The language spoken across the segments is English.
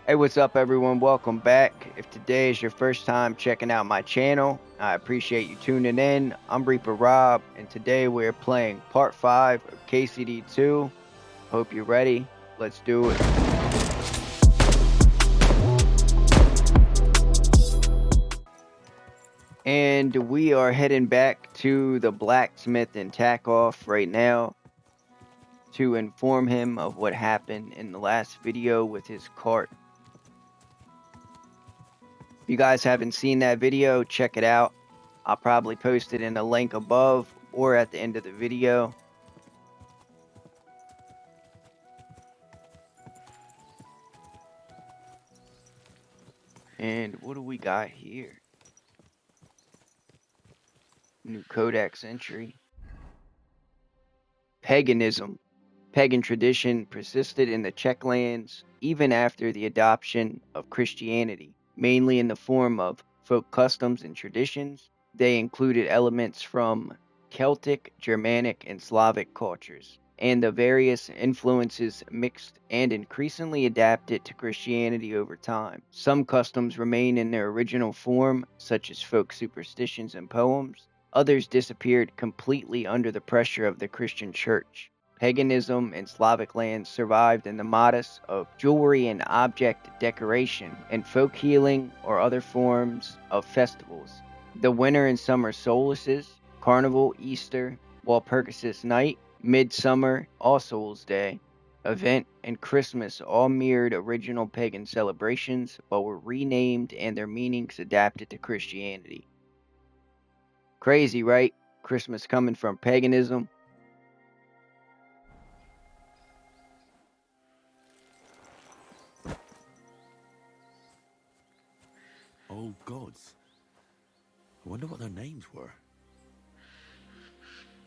Hey, what's up, everyone? Welcome back. If today is your first time checking out my channel, I appreciate you tuning in. I'm Reaper Rob, and today we're playing Part 5 of KCD2. Hope you're ready. Let's do it. And we are heading back to the blacksmith in Takoff right now to inform him of what happened in the last video with his cart. If you guys haven't seen that video, check it out. I'll probably post it in a link above or at the end of the video. And what do we got here? New codex entry. Paganism. Pagan tradition persisted in the Czech lands even after the adoption of Christianity, mainly in the form of folk customs and traditions. They included elements from Celtic, Germanic, and Slavic cultures, and the various influences mixed and increasingly adapted to Christianity over time. Some customs remain in their original form, such as folk superstitions and poems. Others disappeared completely under the pressure of the Christian Church. Paganism in Slavic lands survived in the modus of jewelry and object decoration, and folk healing or other forms of festivals. The winter and summer solstices, Carnival, Easter, Walpurgis Night, Midsummer, All Souls Day, event, and Christmas all mirrored original pagan celebrations but were renamed and their meanings adapted to Christianity. Crazy, right? Christmas coming from paganism. Old gods. I wonder what their names were.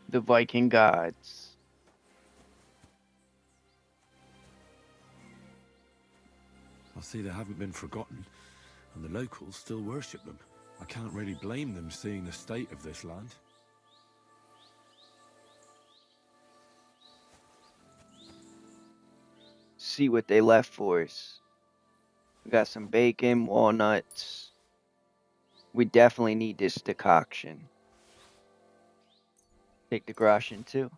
The Viking gods. I see they haven't been forgotten, and the locals still worship them. I can't really blame them seeing the state of this land. See what they left for us. We got some bacon, walnuts. We definitely need this decoction. Take the groschen too.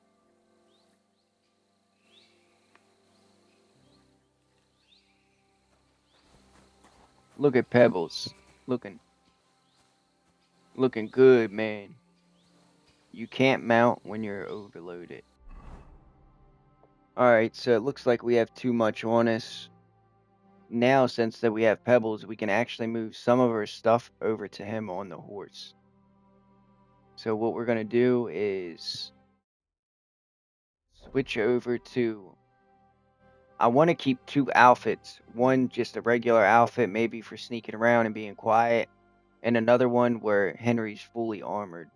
Look at Pebbles. Looking good, man. You can't mount when you're overloaded. Alright, so it looks like we have too much on us. Now, since that we have Pebbles, we can actually move some of our stuff over to him on the horse. So what we're going to do is switch over to... I want to keep two outfits. One, just a regular outfit, maybe for sneaking around and being quiet. And another one where Henry's fully armored.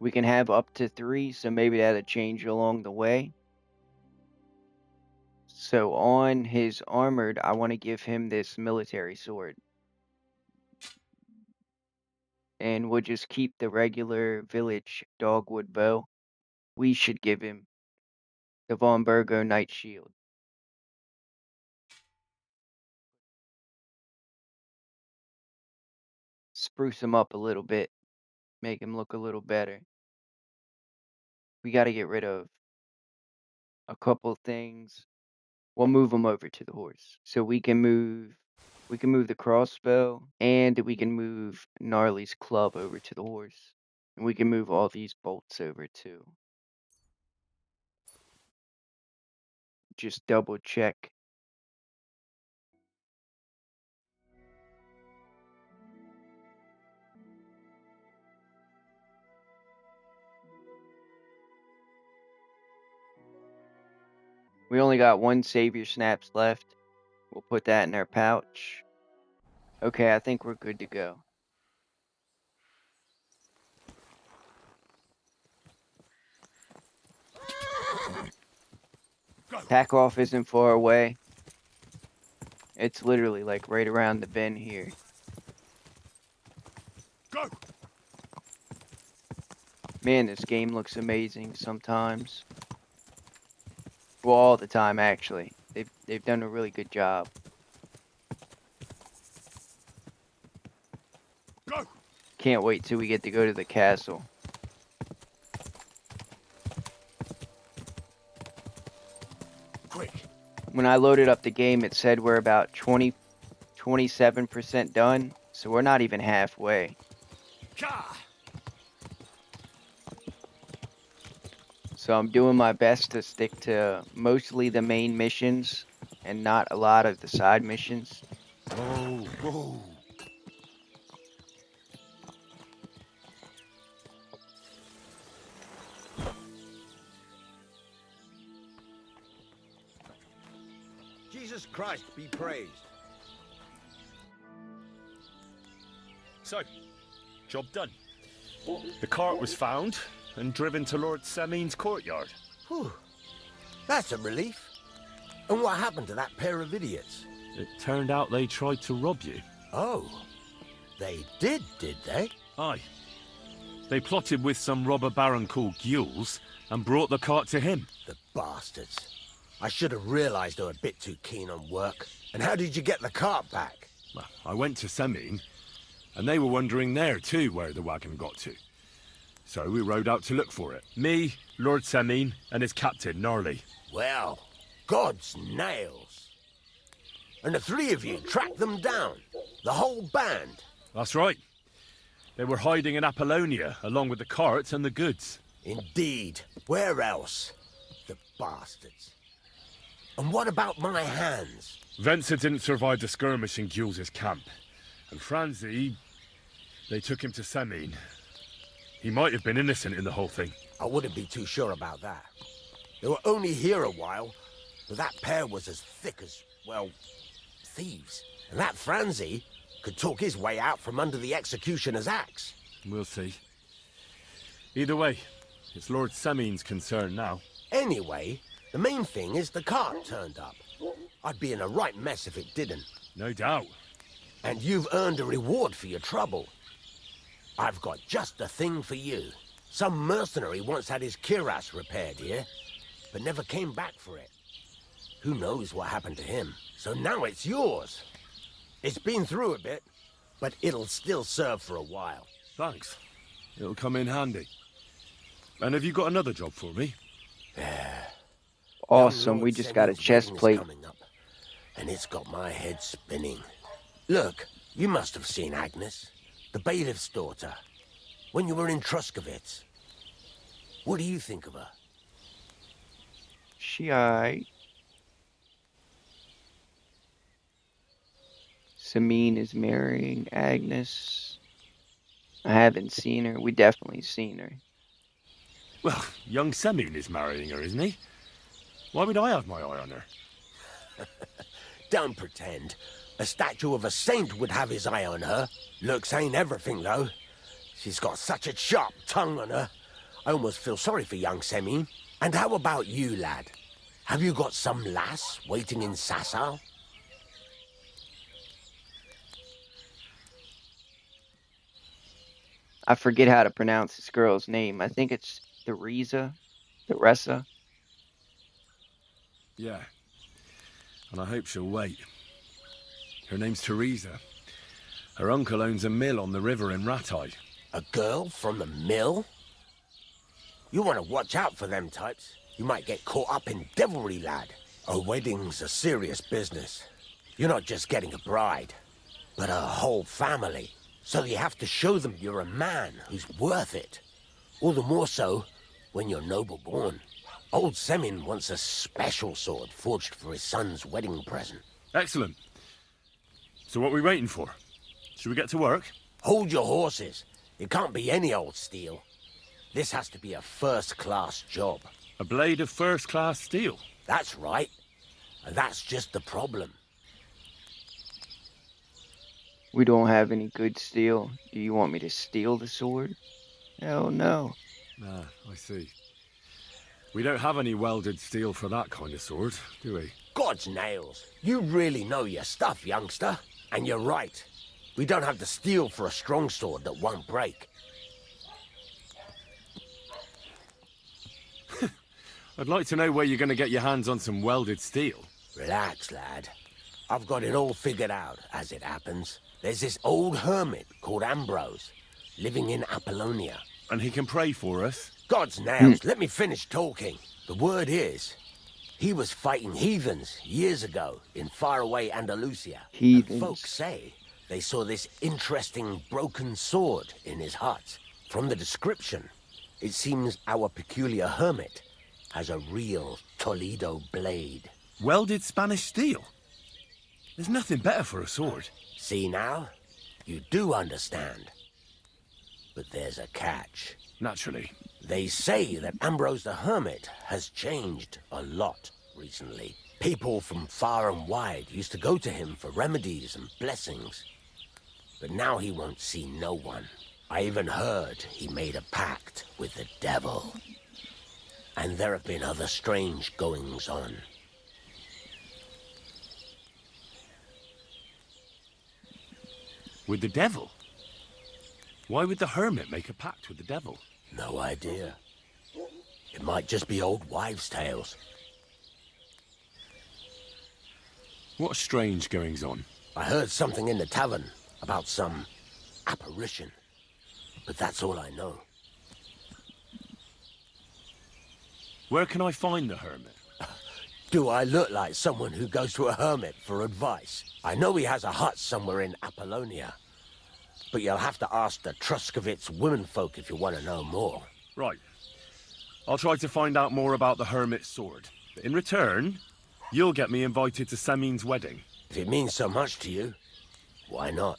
We can have up to 3, so maybe that'll change along the way. So on his armored, I want to give him this military sword. And we'll just keep the regular village dogwood bow. We should give him the Von Burgo Knight Shield. Spruce him up a little bit. Make him look a little better. We got to get rid of a couple things. We'll move him over to the horse. So we can move the crossbow, and we can move Gnarly's club over to the horse. And we can move all these bolts over too. Just double check. We only got 1 savior snaps left. We'll put that in our pouch. Okay, I think we're good to go. Takoff isn't far away. It's literally like right around the bend here. Go! Man, this game looks amazing sometimes. Well, all the time, actually. They've done a really good job. Can't wait till we get to go to the castle. Quick. When I loaded up the game, it said we're about 27% done, so we're not even halfway. So I'm doing my best to stick to mostly the main missions and not a lot of the side missions. Oh, whoa. Jesus Christ be praised. So, job done. The cart was found and driven to Lord Semin's courtyard. Whew. That's a relief. And what happened to that pair of idiots? It turned out they tried to rob you. Oh, they did they? Aye. They plotted with some robber baron called Gules and brought the cart to him. The bastards. I should have realized they were a bit too keen on work. And how did you get the cart back? Well, I went to Semin, and they were wondering there too where the wagon got to. So we rode out to look for it. Me, Lord Semin, and his captain, Gnarly. Well, God's nails. And the three of you tracked them down? The whole band? That's right. They were hiding in Apollonia, along with the cart and the goods. Indeed. Where else? The bastards. And what about my hands? Venser didn't survive the skirmish in Gules' camp. And Franzi, they took him to Semin. He might have been innocent in the whole thing. I wouldn't be too sure about that. They were only here a while, but that pair was as thick as, well, thieves. And that Franzi could talk his way out from under the executioner's axe. We'll see. Either way, it's Lord Semin's concern now. Anyway, the main thing is the cart turned up. I'd be in a right mess if it didn't. No doubt. And you've earned a reward for your trouble. I've got just the thing for you. Some mercenary once had his cuirass repaired here, but never came back for it. Who knows what happened to him? So now it's yours. It's been through a bit, but it'll still serve for a while. Thanks. It'll come in handy. And have you got another job for me? Awesome, we just got a chest plate. Coming up, and it's got my head spinning. Look, you must have seen Agnes, the bailiff's daughter, when you were in Troskowitz. What do you think of her? She aight. Semin is marrying Agnes. I haven't seen her. We definitely seen her. Well, young Semin is marrying her, isn't he? Why would I have my eye on her? Don't pretend. A statue of a saint would have his eye on her. Looks ain't everything, though. She's got such a sharp tongue on her. I almost feel sorry for young Semin. And how about you, lad? Have you got some lass waiting in Sasau? I forget how to pronounce this girl's name. I think it's Theresa. Yeah. And I hope she'll wait. Her name's Teresa. Her uncle owns a mill on the river in Ratai. A girl from the mill? You want to watch out for them types. You might get caught up in devilry, lad. A wedding's a serious business. You're not just getting a bride, but a whole family. So you have to show them you're a man who's worth it. All the more so when you're noble born. Old Semin wants a special sword forged for his son's wedding present. Excellent. So what are we waiting for? Should we get to work? Hold your horses. It can't be any old steel. This has to be a first-class job. A blade of first-class steel. That's right. And that's just the problem. We don't have any good steel. Do you want me to steal the sword? Hell no. Ah, I see. We don't have any welded steel for that kind of sword, do we? God's nails. You really know your stuff, youngster. And you're right. We don't have the steel for a strong sword that won't break. I'd like to know where you're going to get your hands on some welded steel. Relax, lad. I've got it all figured out, as it happens. There's this old hermit called Ambrose. living in Apollonia. And he can pray for us? God's nails, let me finish talking. The word is, he was fighting heathens years ago in faraway Andalusia. Heathens. And folks say they saw this interesting broken sword in his hut. From the description, it seems our peculiar hermit has a real Toledo blade. Welded Spanish steel? There's nothing better for a sword. See now? You do understand. But there's a catch. Naturally. They say that Ambrose the Hermit has changed a lot recently. People from far and wide used to go to him for remedies and blessings. But now he won't see no one. I even heard he made a pact with the devil. And there have been other strange goings on. With the devil? Why would the hermit make a pact with the devil? No idea. It might just be old wives' tales. What strange goings on? I heard something in the tavern about some apparition. But that's all I know. Where can I find the hermit? Do I look like someone who goes to a hermit for advice? I know he has a hut somewhere in Apollonia. But you'll have to ask the Troskowitz womenfolk if you want to know more. Right. I'll try to find out more about the hermit's sword. But in return, you'll get me invited to Samin's wedding. If it means so much to you, why not?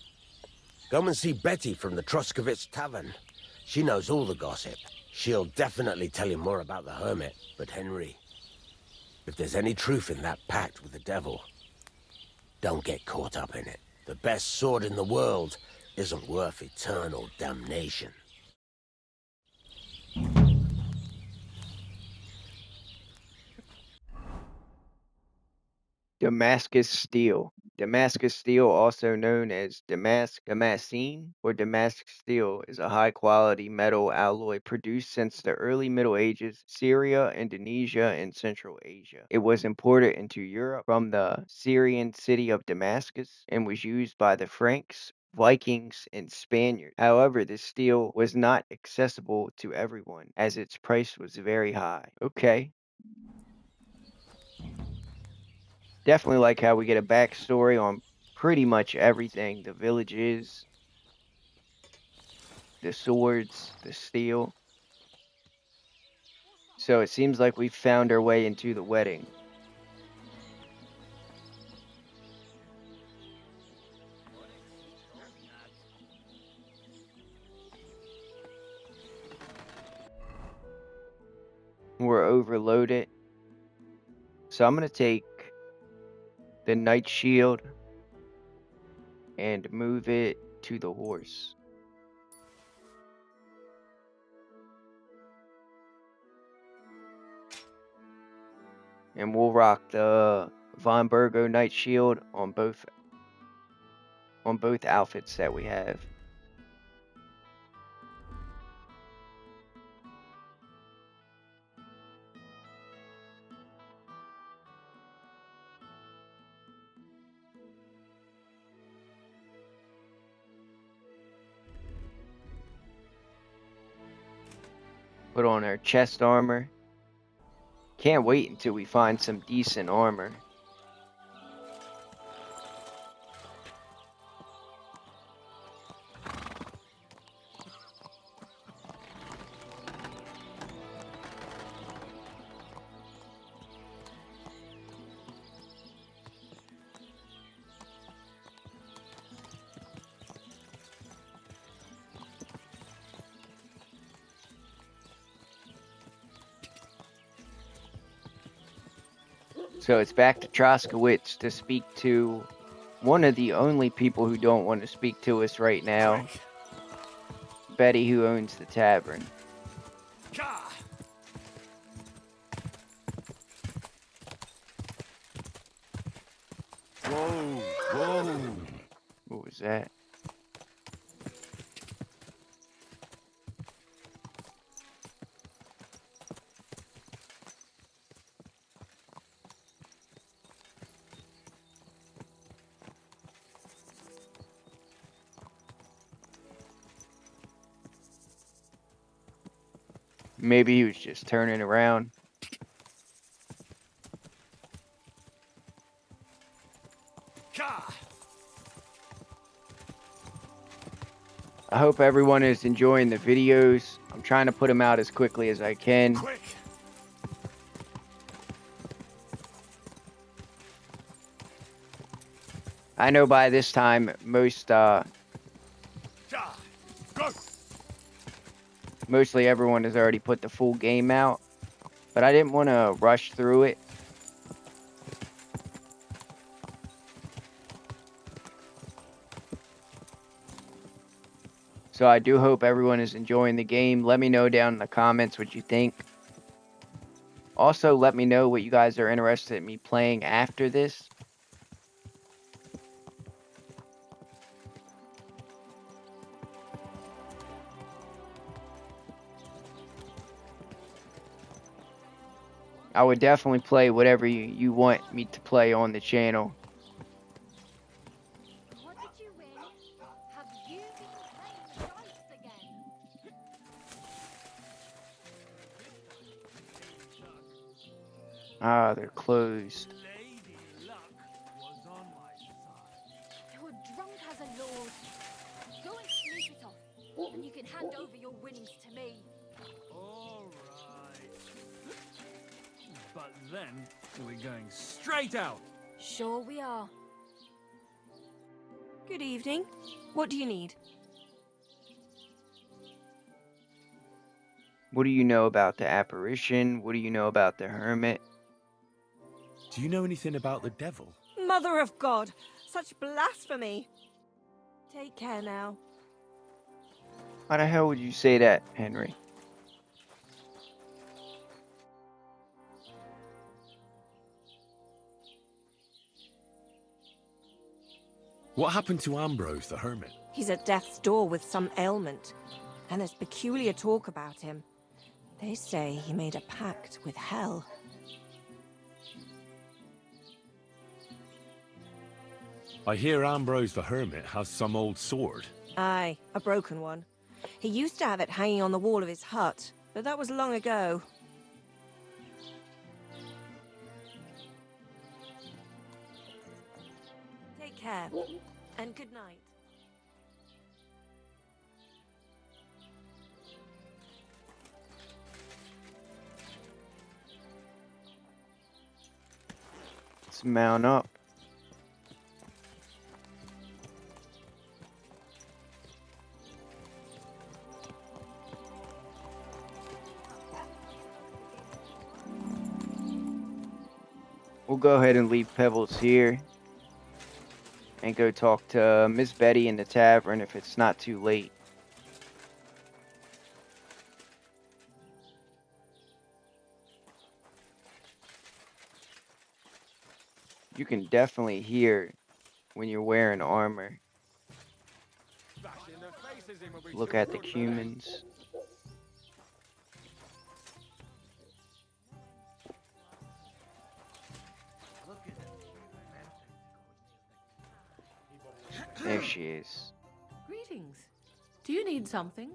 Come and see Betty from the Troskowitz tavern. She knows all the gossip. She'll definitely tell you more about the hermit. But Henry, if there's any truth in that pact with the devil, don't get caught up in it. The best sword in the world isn't worth eternal damnation. Damascus steel. Damascus steel, also known as Damascene, or Damascus steel, is a high-quality metal alloy produced since the early Middle Ages, Syria, Indonesia, and Central Asia. It was imported into Europe from the Syrian city of Damascus and was used by the Franks, Vikings, and Spaniards. However, this steel was not accessible to everyone, as its price was very high. Okay. Definitely like how we get a backstory on pretty much everything. The villages, the swords, the steel. So it seems like we found our way into the wedding. We're overloaded. So I'm going to take the knight shield and move it to the horse. And we'll rock the Von Burgo knight shield on both outfits that we have. Put on our chest armor. Can't wait until we find some decent armor. So it's back to Troskowitz to speak to one of the only people who don't want to speak to us right now. Betty, who owns the tavern. Whoa, whoa. What was that? Maybe he was just turning around. I hope everyone is enjoying the videos. I'm trying to put them out as quickly as I can. Quick! I know by this time mostly everyone has already put the full game out, but I didn't want to rush through it. So I do hope everyone is enjoying the game. Let me know down in the comments what you think. Also, let me know what you guys are interested in me playing after this. I would definitely play whatever you want me to play on the channel. What did you win? Have you been playing the dice again? Ah, they're closed. You're drunk as a lord. Go and sneak it off, and you can hand over your winnings to me. All right. But then we're going straight out. Sure we are. Good evening. What do you need? What do you know about the apparition? What do you know about the hermit? Do you know anything about the devil? Mother of God! Such blasphemy! Take care now. Why the hell would you say that, Henry? What happened to Ambrose the hermit? He's at death's door with some ailment, and there's peculiar talk about him. They say he made a pact with hell. I hear Ambrose the hermit has some old sword. Aye, a broken one. He used to have it hanging on the wall of his hut, but that was long ago. Take care, and good night. Let's mount up. We'll go ahead and leave Pebbles here and go talk to Miss Betty in the tavern if it's not too late. You can definitely hear when you're wearing armor. Look at the humans. There she is. Greetings. Do you need something?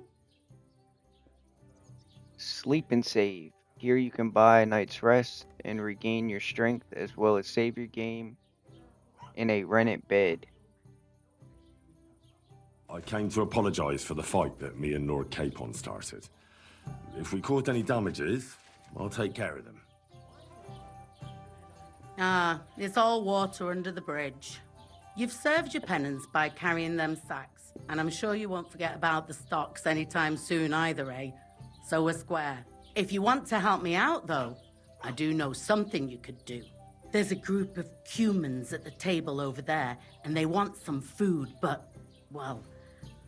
Sleep and save. Here you can buy a night's rest and regain your strength, as well as save your game in a rented bed. I came to apologise for the fight that me and Lord Capon started. If we caused any damages, I'll take care of them. Ah, it's all water under the bridge. You've served your penance by carrying them sacks, and I'm sure you won't forget about the stocks anytime soon either, eh? So we're square. If you want to help me out, though, I do know something you could do. There's a group of humans at the table over there, and they want some food, but, well,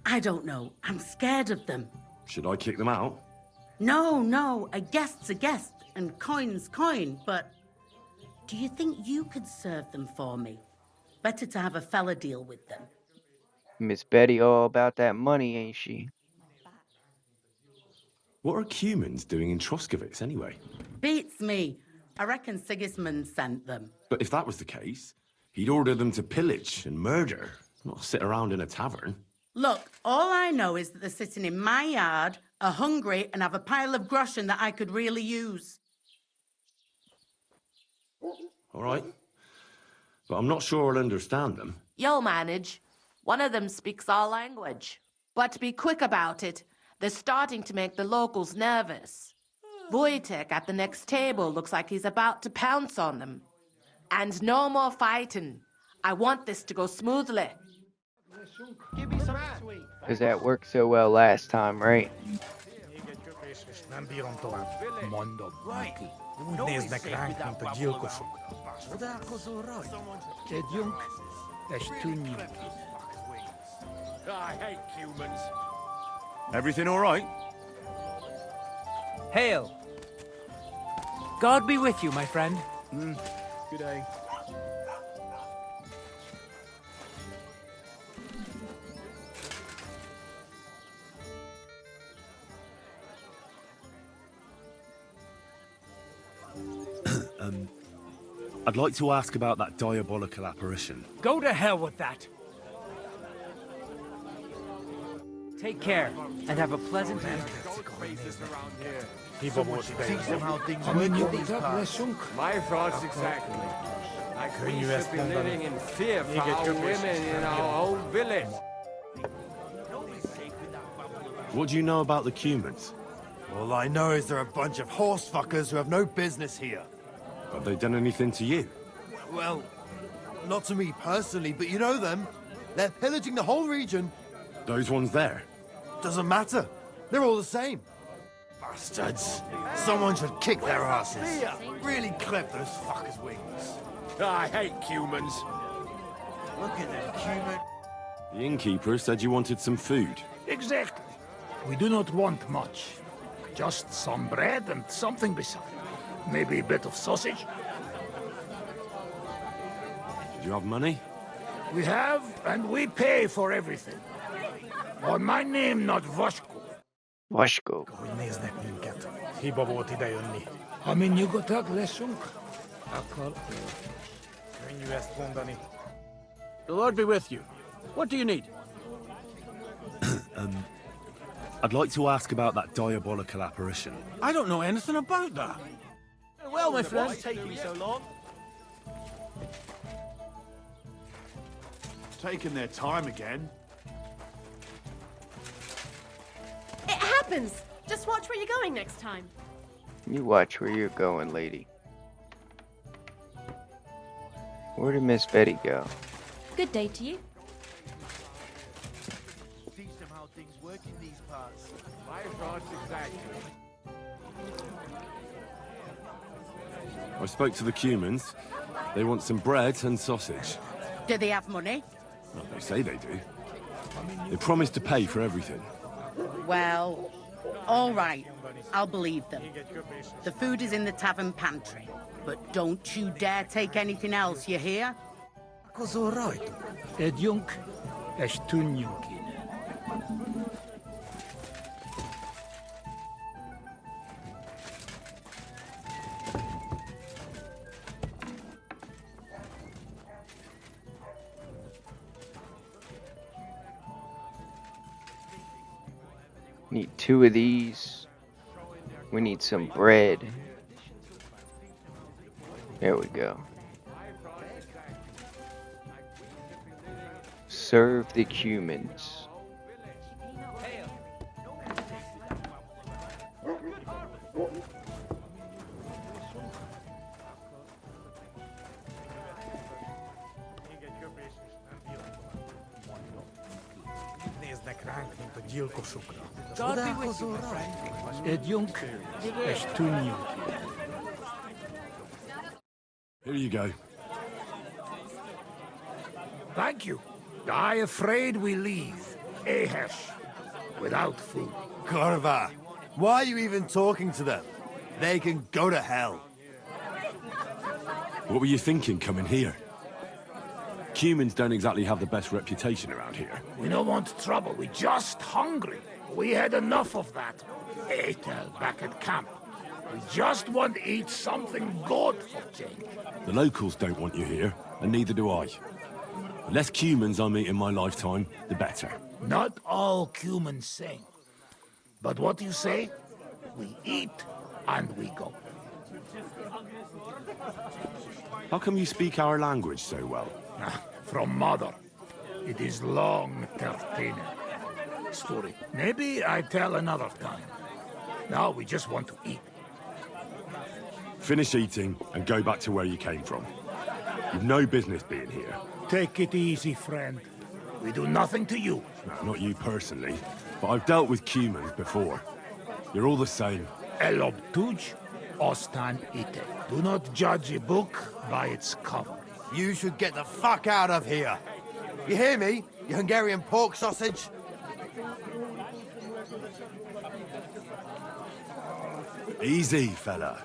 I don't know. I'm scared of them. Should I kick them out? No, a guest's a guest, and coin's coin, but do you think you could serve them for me? Better to have a fella deal with them. Miss Betty all about that money, ain't she? What are humans doing in Troskowitz anyway? Beats me. I reckon Sigismund sent them. But if that was the case, he'd order them to pillage and murder, not sit around in a tavern. Look, all I know is that they're sitting in my yard, are hungry and have a pile of groschen that I could really use. All right. But I'm not sure I'll understand them. You'll manage. One of them speaks our language. But be quick about it. They're starting to make the locals nervous. Wojtek at the next table looks like he's about to pounce on them. And no more fighting. I want this to go smoothly. Because that worked so well last time, right? I hate humans. Everything all right? Hail! God be with you, my friend. Good day. I'd like to ask about that diabolical apparition. Go to hell with that. Take care, and have a pleasant evening. Teach them how things work in these parts. My thoughts exactly. Like we should be living in fear for our women in our own village. What do you know about the Cumans? All I know is they're a bunch of horse fuckers who have no business here. Have they done anything to you? Well, not to me personally, but you know them. They're pillaging the whole region. Those ones there? Doesn't matter. They're all the same. Bastards. Someone should kick their asses. Really clip those fuckers' wings. I hate humans. Look at them, human. The innkeeper said you wanted some food. Exactly. We do not want much. Just some bread and something beside. Maybe a bit of sausage. Do you have money? We have, and we pay for everything. On my name, not Vashko. Vashko. Nyugodtak leszünk. The Lord be with you. What do you need? I'd like to ask about that diabolical apparition. I don't know anything about that. Well, my friend. What's taking so long? Taking their time again. It happens! Just watch where you're going next time. You watch where you're going, lady. Where did Miss Betty go? Good day to you. Teach them how things work in these parts. My thoughts exactly. I spoke to the Cumans. They want some bread and sausage. Do they have money? Well, they say they do. They promised to pay for everything. Well, all right. I'll believe them. The food is in the tavern pantry. But don't you dare take anything else, you hear? Edjunk, és tunjuk ide. Need 2 of these. We need some bread. There we go. Serve the Cumans. God be with you, my friend. Edjunk, és tunjuk ide. Here you go. Thank you. I afraid we leave, Ahesh, without food. Korva, why are you even talking to them? They can go to hell. What were you thinking coming here? Cumans don't exactly have the best reputation around here. We don't want trouble, we just hungry. We had enough of that. Etel back at camp. We just want to eat something good for change. The locals don't want you here, and neither do I. The less Cumans I meet in my lifetime, the better. Not all Cumans sing. But what do you say? We eat and we go. How come you speak our language so well? From mother. It is long, Tertine. Story. Maybe I tell another time. Now we just want to eat. Finish eating and go back to where you came from. You've no business being here. Take it easy, friend. We do nothing to you. No, not you personally, but I've dealt with humans before. You're all the same. El obtuj, ostan ite. Do not judge a book by its cover. You should get the fuck out of here. You hear me, you Hungarian pork sausage? Easy, fella.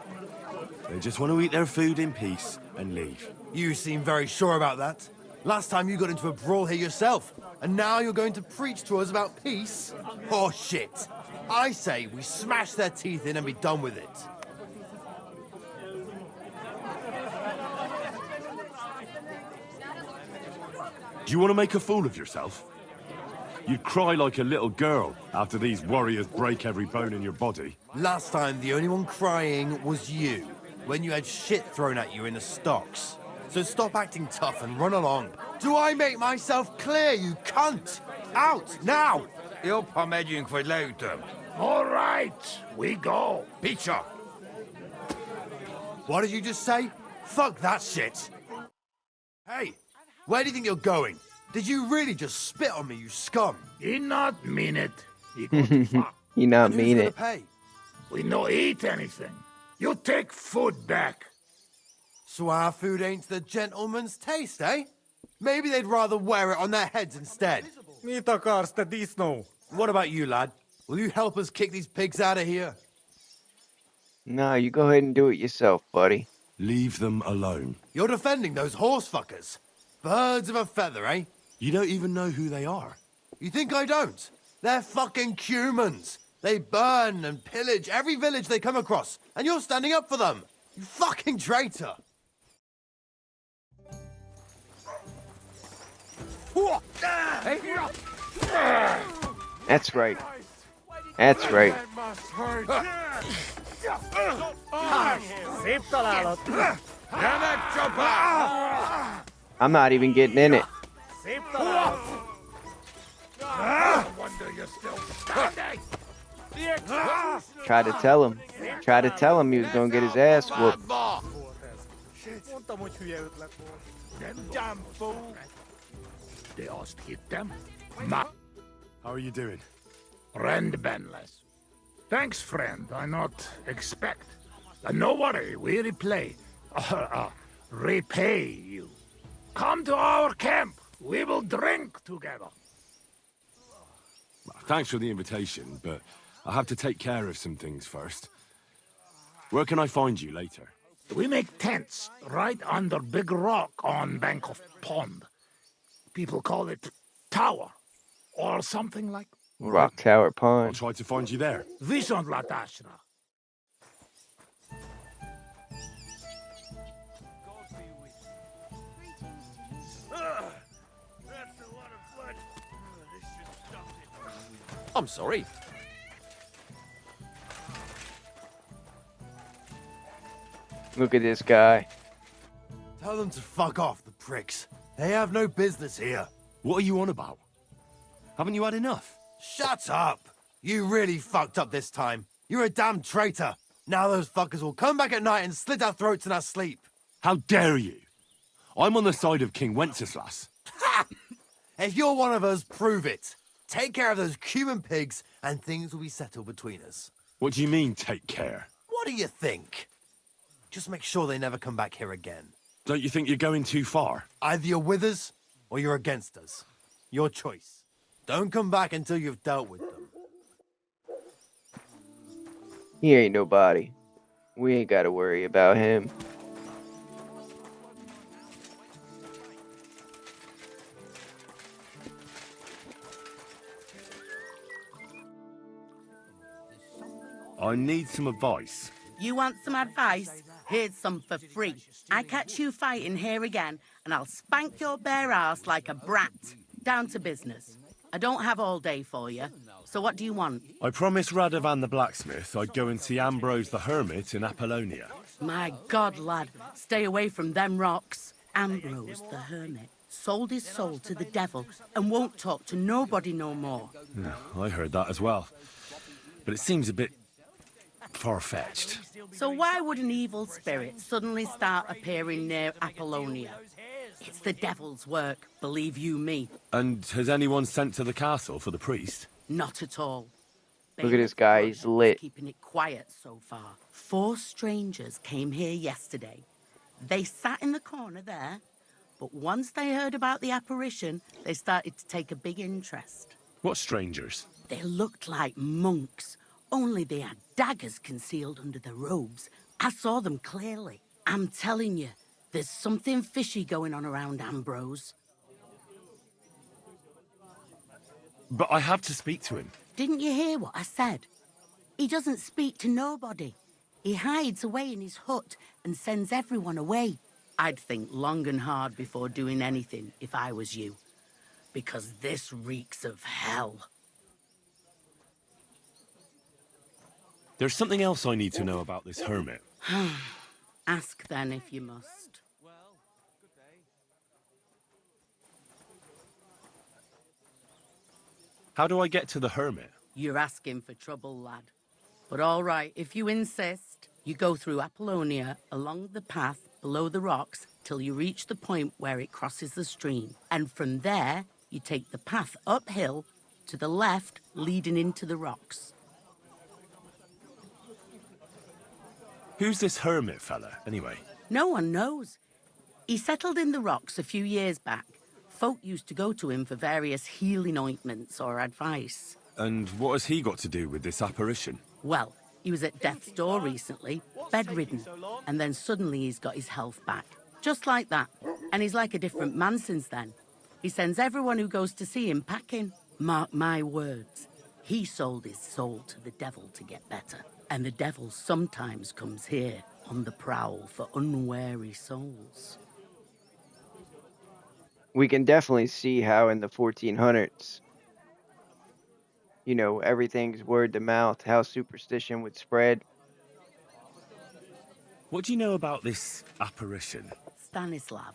They just want to eat their food in peace and leave. You seem very sure about that. Last time you got into a brawl here yourself, and now you're going to preach to us about peace? Oh shit. I say we smash their teeth in and be done with it. Do you want to make a fool of yourself? You'd cry like a little girl after these warriors break every bone in your body. Last time, the only one crying was you, when you had shit thrown at you in the stocks. So stop acting tough and run along. Do I make myself clear, you cunt? Out, now! Jobb ha megyünk, vagy leütöm. All right, we go. Picture! What did you just say? Fuck that shit! Hey, where do you think you're going? Did you really just spit on me, you scum? He not mean it. He go too far. He not And mean who's it. gonna pay? We no eat anything. You take food back. So our food ain't the gentleman's taste, eh? Maybe they'd rather wear it on their heads instead. Mit akarsz, te disznó? What about you, lad? Will you help us kick these pigs out of here? No, you go ahead and do it yourself, buddy. Leave them alone. You're defending those horse fuckers. Birds of a feather, eh? You don't even know who they are. You think I don't? They're fucking humans. They burn and pillage every village they come across, and you're standing up for them. You fucking traitor. That's right. That's right. Szép találat. I'm not even getting in it. Szép találat. No wonder you're still standing. Tried to tell him. Tried to tell him he was gonna get his ass whooped. Mondtam, hogy hülye ötlet volt. Them damn fool. They just hit them. Ma How are you doing? friend Benless. Thanks, friend. I not expect. No worry, we repay you. Come to our camp. We will drink together. Thanks for the invitation, but I have to take care of some things first. Where can I find you later? We make tents right under big rock on bank of pond. People call it tower or something like. Rock Tower I'll Pond. try to find you there. Vishon Latashra. I'm sorry. Look at this guy. Tell them to fuck off, the pricks. They have no business here. What are you on about? Haven't you had enough? Shut up! You really fucked up this time. You're a damn traitor. Now those fuckers will come back at night and slit our throats in our sleep. How dare you? I'm on the side of King Wenceslas. Ha! If you're one of us, prove it. Take care of those Cuban pigs, and things will be settled between us. What do you mean, take care? What do you think? Just make sure they never come back here again. Don't you think you're going too far? Either you're with us, or you're against us. Your choice. Don't come back until you've dealt with them. He ain't nobody. We ain't gotta worry about him. I need some advice. You want some advice? Here's some for free. I catch you fighting here again, and I'll spank your bare ass like a brat. Down to business. I don't have all day for you, So what do you want? I promised Radovan the blacksmith I'd go and see Ambrose the hermit in Apollonia. My God, lad, stay away from them rocks. Ambrose the hermit sold his soul to the devil and won't talk to nobody no more. Yeah, I heard that as well. But it seems a bit far-fetched. So why would an evil spirit suddenly start appearing near Apollonia? It's the devil's work, believe you me. And has anyone sent to the castle for the priest? Not at all. Look at this guy, he's lit. Keeping it quiet so far. 4 strangers came here yesterday. They sat in the corner there, but once they heard about the apparition, they started to take a big interest. What strangers? They looked like monks, only they had daggers concealed under their robes. I saw them clearly. I'm telling you, there's something fishy going on around Ambrose. But I have to speak to him. Didn't you hear what I said? He doesn't speak to nobody. He hides away in his hut and sends everyone away. I'd think long and hard before doing anything if I was you. Because this reeks of hell. There's something else I need to know about this hermit. Ask then if you must. How do I get to the hermit? You're asking for trouble, lad. But all right, if you insist, you go through Apollonia along the path below the rocks till you reach the point where it crosses the stream. And from there, you take the path uphill to the left, leading into the rocks. Who's this hermit fella, anyway? No one knows. He settled in the rocks a few years back. Folk used to go to him for various healing ointments or advice. And what has he got to do with this apparition? Well, he was at death's door recently, bedridden, and then suddenly he's got his health back. Just like that. And he's like a different man since then. He sends everyone who goes to see him packing. Mark my words. He sold his soul to the devil to get better. And the devil sometimes comes here on the prowl for unwary souls. We can definitely see how in the 1400s, you know, everything's word to mouth, how superstition would spread. What do you know about this apparition? Stanislav,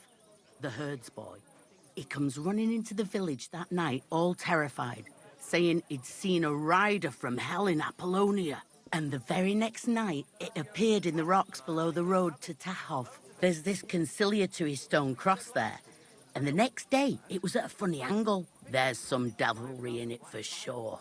the herds boy. He comes running into the village that night, all terrified, saying he'd seen a rider from hell in Apollonia. And the very next night, it appeared in the rocks below the road to Tahov. There's this conciliatory stone cross there. And the next day, it was at a funny angle. There's some devilry in it for sure.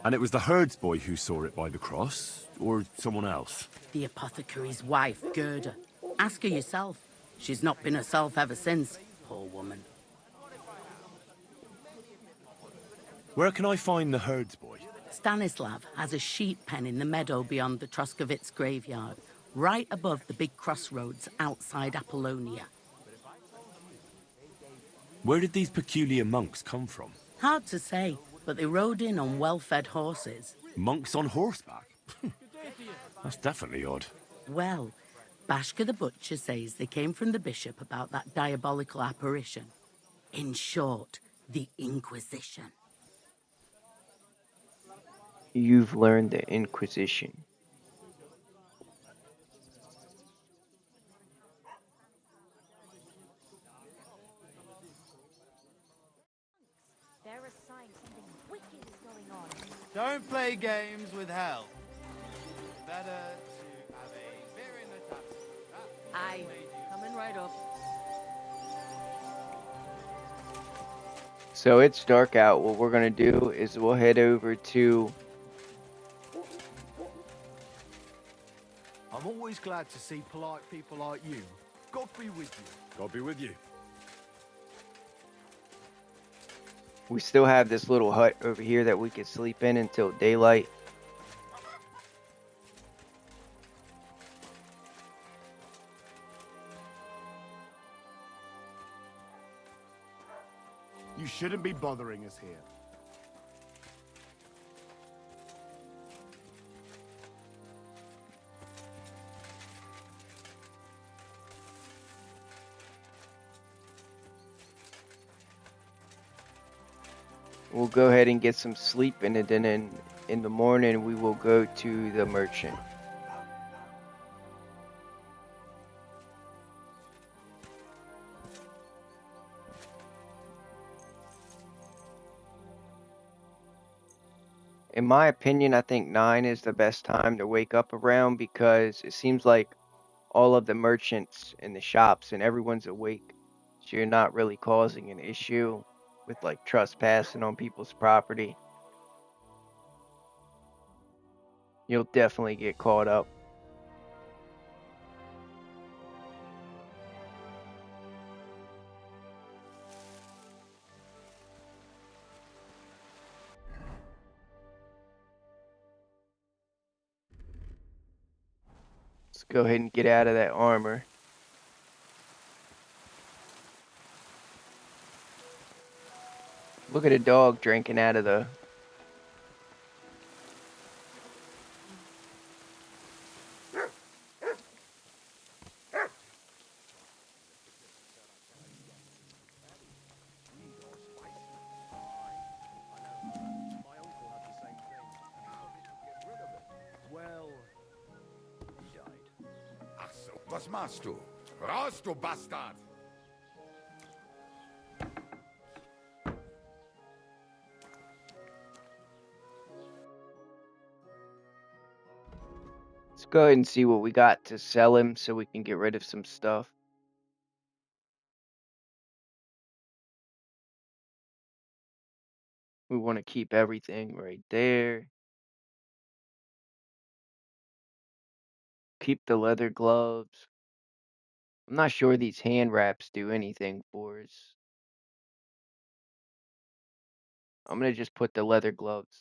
And it was the herds boy who saw it by the cross, or someone else? The apothecary's wife, Gerda. Ask her yourself. She's not been herself ever since, poor woman. Where can I find the herds boy? Stanislav has a sheep pen in the meadow beyond the Troskowitz graveyard, right above the big crossroads outside Apollonia. Where did these peculiar monks come from? Hard to say, but they rode in on well-fed horses. Monks on horseback? That's definitely odd. Well, Bashka the butcher says they came from the bishop about that diabolical apparition. In short, the Inquisition. You've learned the Inquisition. They're a sign something wicked is going on. Don't play games with hell. Better to have a beer in the tap. Aye, coming right up. So it's dark out. What we're going to do is we'll head over to... I'm always glad to see polite people like you. God be with you. God be with you. We still have this little hut over here that we can sleep in until daylight. You shouldn't be bothering us here. We'll go ahead and get some sleep, and then in the morning we will go to the merchant. In my opinion, I think 9 is the best time to wake up around because it seems like all of the merchants in the shops and everyone's awake. So you're not really causing an issue with like trespassing on people's property. You'll definitely get caught up. Let's go ahead and get out of that armor. Look at a dog drinking out of the... Was machst du? Raus, du Bastard! Let's go ahead and see what we got to sell him so we can get rid of some stuff. We want to keep everything right there. Keep the leather gloves. I'm not sure these hand wraps do anything for us. I'm going to just put the leather gloves.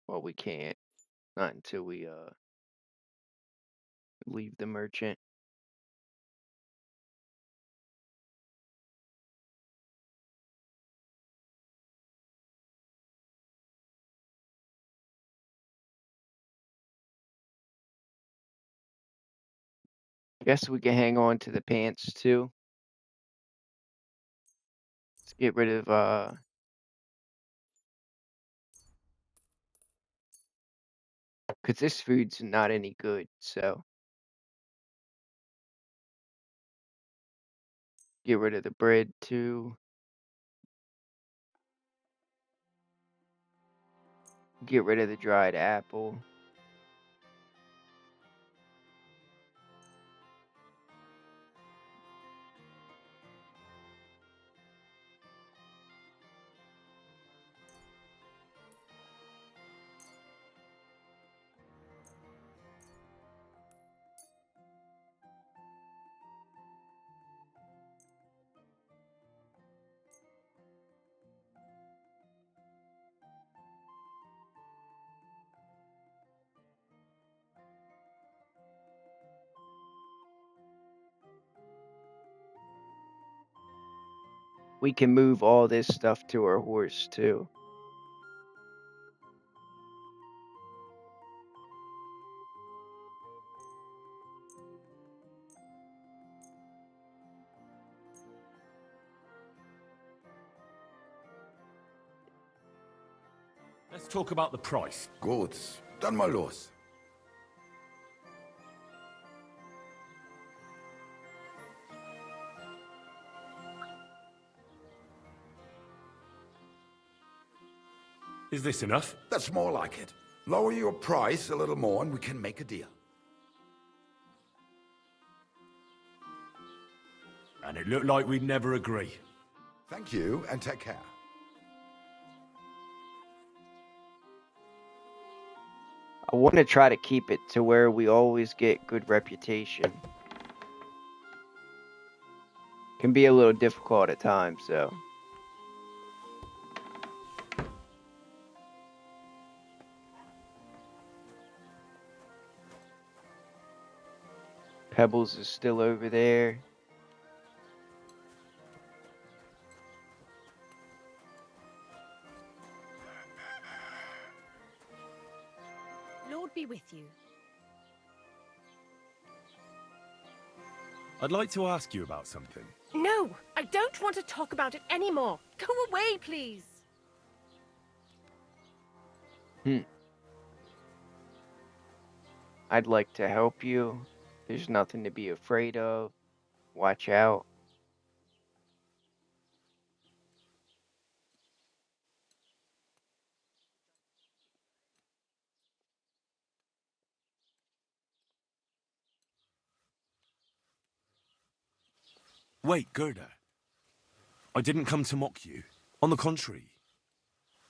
Well, we can't. Not until we leave the merchant. Guess we can hang on to the pants too. Let's get rid of because this food's not any good, so get rid of the bread too. Get rid of the dried apple. We can move all this stuff to our horse too. Let's talk about the price. Gut, dann mal los. Is this enough? That's more like it. Lower your price a little more and we can make a deal. And it looked like we'd never agree. Thank you and take care. I want to try to keep it to where we always get good reputation. Can be a little difficult at times, though. Pebbles is still over there. Lord be with you. I'd like to ask you about something. No, I don't want to talk about it anymore. Go away, please. I'd like to help you. There's nothing to be afraid of. Watch out. Wait, Gerda. I didn't come to mock you. On the contrary,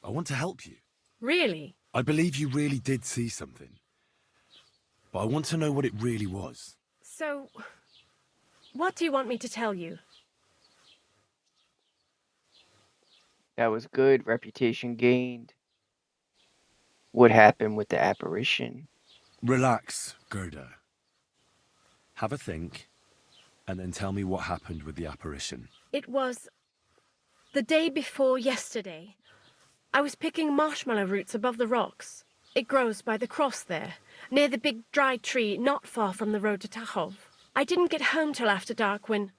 I want to help you. Really? I believe you really did see something. But I want to know what it really was. So, what do you want me to tell you? That was good. Reputation gained. What happened with the apparition? Relax, Gerda. Have a think, and then tell me what happened with the apparition. It was the day before yesterday. I was picking marshmallow roots above the rocks. It grows by the cross there, near the big dry tree not far from the road to Tachov. I didn't get home till after dark when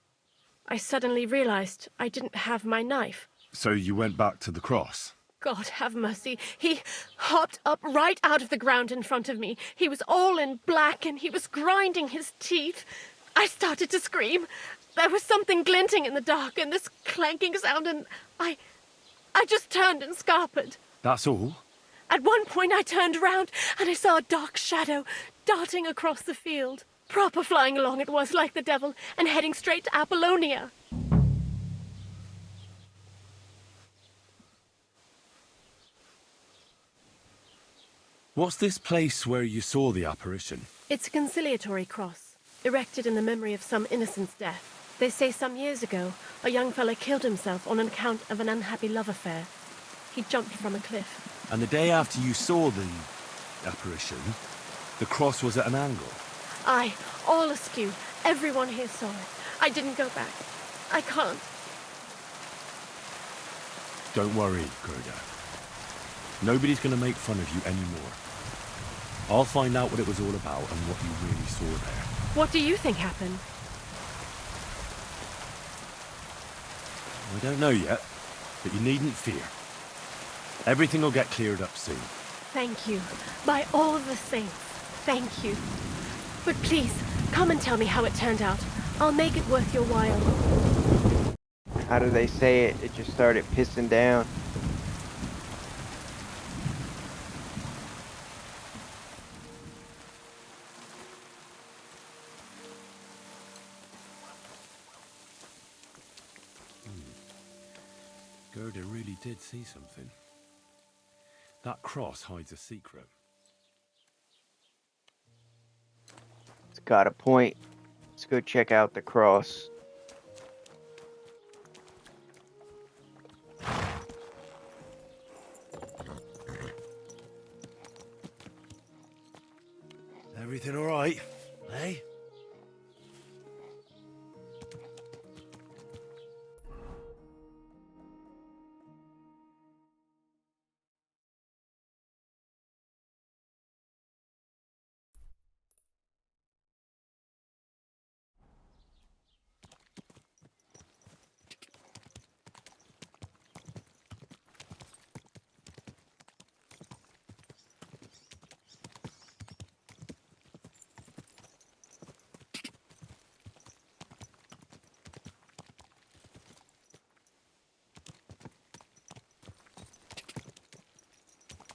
I suddenly realized I didn't have my knife. So you went back to the cross? God have mercy. He hopped up right out of the ground in front of me. He was all in black and he was grinding his teeth. I started to scream. There was something glinting in the dark and this clanking sound, and I just turned and scarpered. That's all? At one point I turned around and I saw a dark shadow darting across the field. Proper flying along it was, like the devil, and heading straight to Apollonia. What's this place where you saw the apparition? It's a conciliatory cross, erected in the memory of some innocent's death. They say some years ago, a young fellow killed himself on account of an unhappy love affair. He jumped from a cliff. And the day after you saw the apparition, the cross was at an angle? Aye, all askew. Everyone here saw it. I didn't go back. I can't. Don't worry, Gerda. Nobody's going to make fun of you anymore. I'll find out what it was all about and what you really saw there. What do you think happened? I don't know yet, but you needn't fear. Everything will get cleared up soon. Thank you. By all the saints, thank you. But please, come and tell me how it turned out. I'll make it worth your while. How do they say it? It just started pissing down. Gerda really did see something. That cross hides a secret. It's got a point. Let's go check out the cross. Everything all right, eh?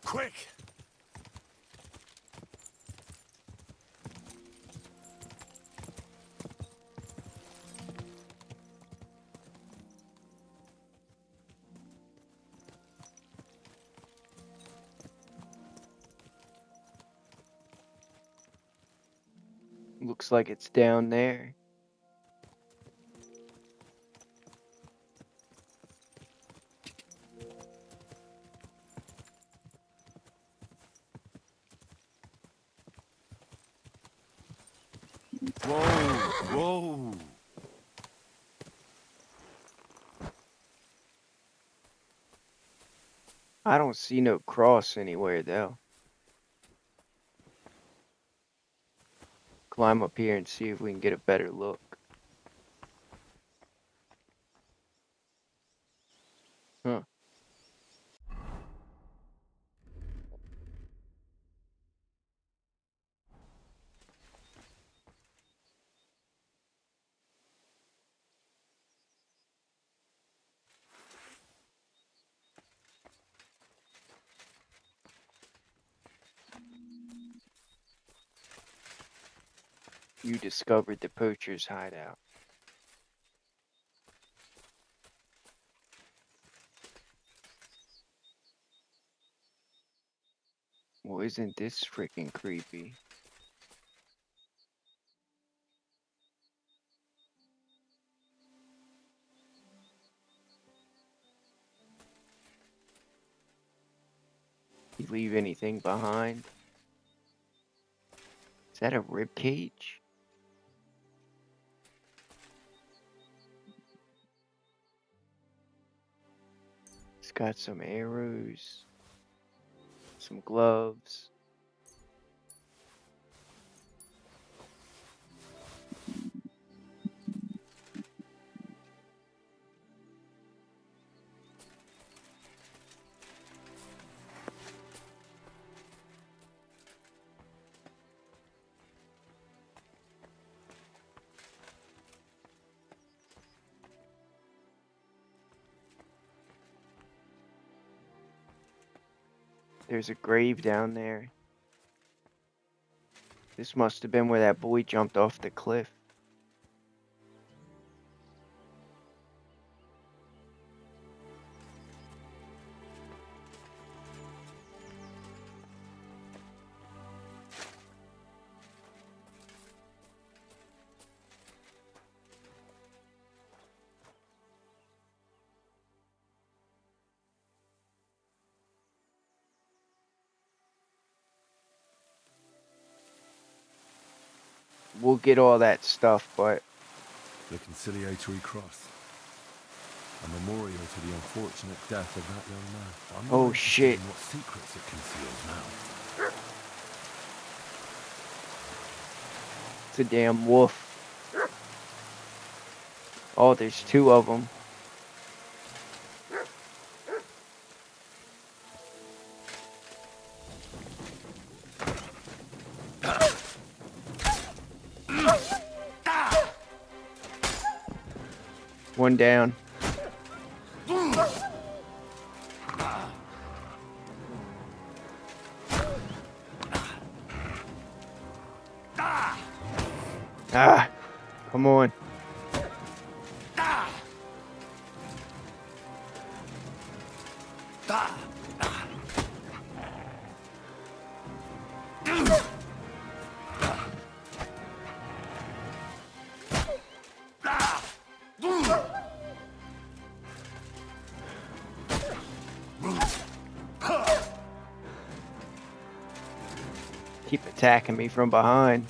Quick! Looks like it's down there. Whoa! Whoa! I don't see no cross anywhere, though. Climb up here and see if we can get a better look. You discovered the poacher's hideout. Well, isn't this freaking creepy? You leave anything behind? Is that a rib cage? It's got some arrows, some gloves. There's a grave down there. This must have been where that boy jumped off the cliff. We'll get all that stuff, but The conciliatory cross. A memorial to the unfortunate death of that young man. I'm oh not shit. interested in what secrets it conceals now. It's a damn wolf. Oh, there's two of them. One down. Ah, come on. Keep attacking me from behind.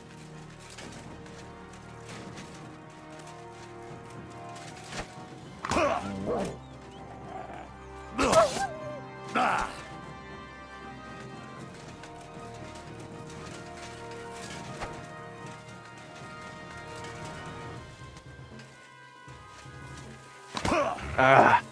Ah.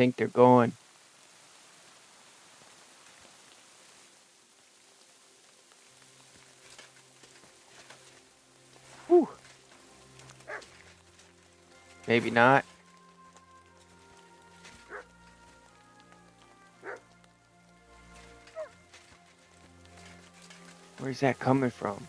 Think they're going. Whew. Maybe not. Where's that coming from?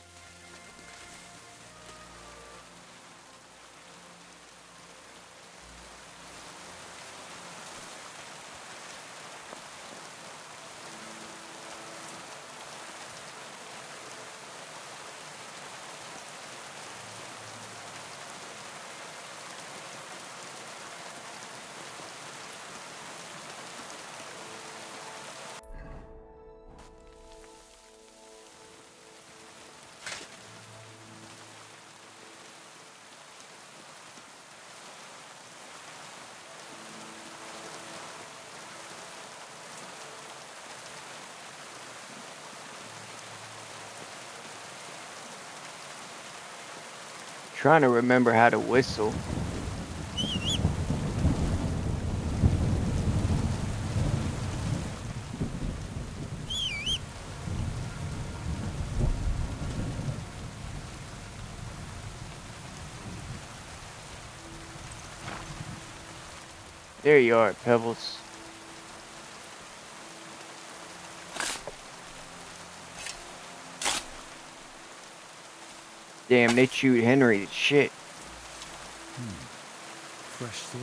Trying to remember how to whistle. There you are, Pebbles. Damn, they chewed Henry to shit. Fresh soil.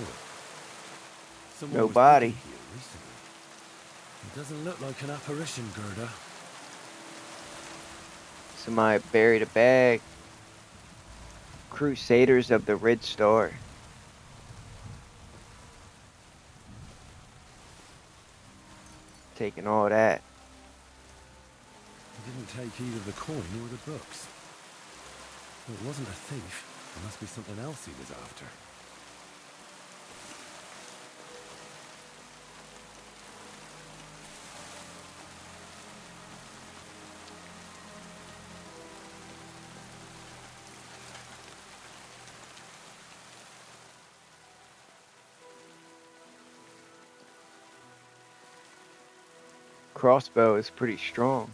Someone No was digging body. here recently. It doesn't look like an apparition, Gerda. Somebody buried a bag. Crusaders of the Red Star. Taking all that. He didn't take either the coin or the books. Well, it wasn't a thief. It must be something else he was after. Crossbow is pretty strong.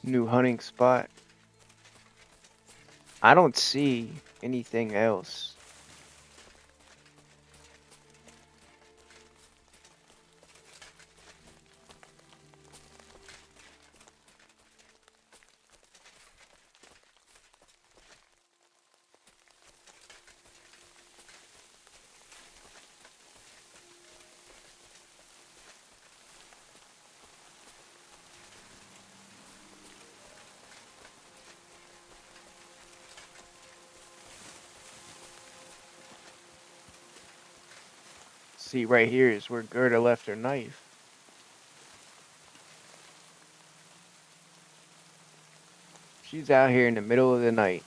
New hunting spot. I don't see anything else. See, right here is where Gerda left her knife. She's out here in the middle of the night.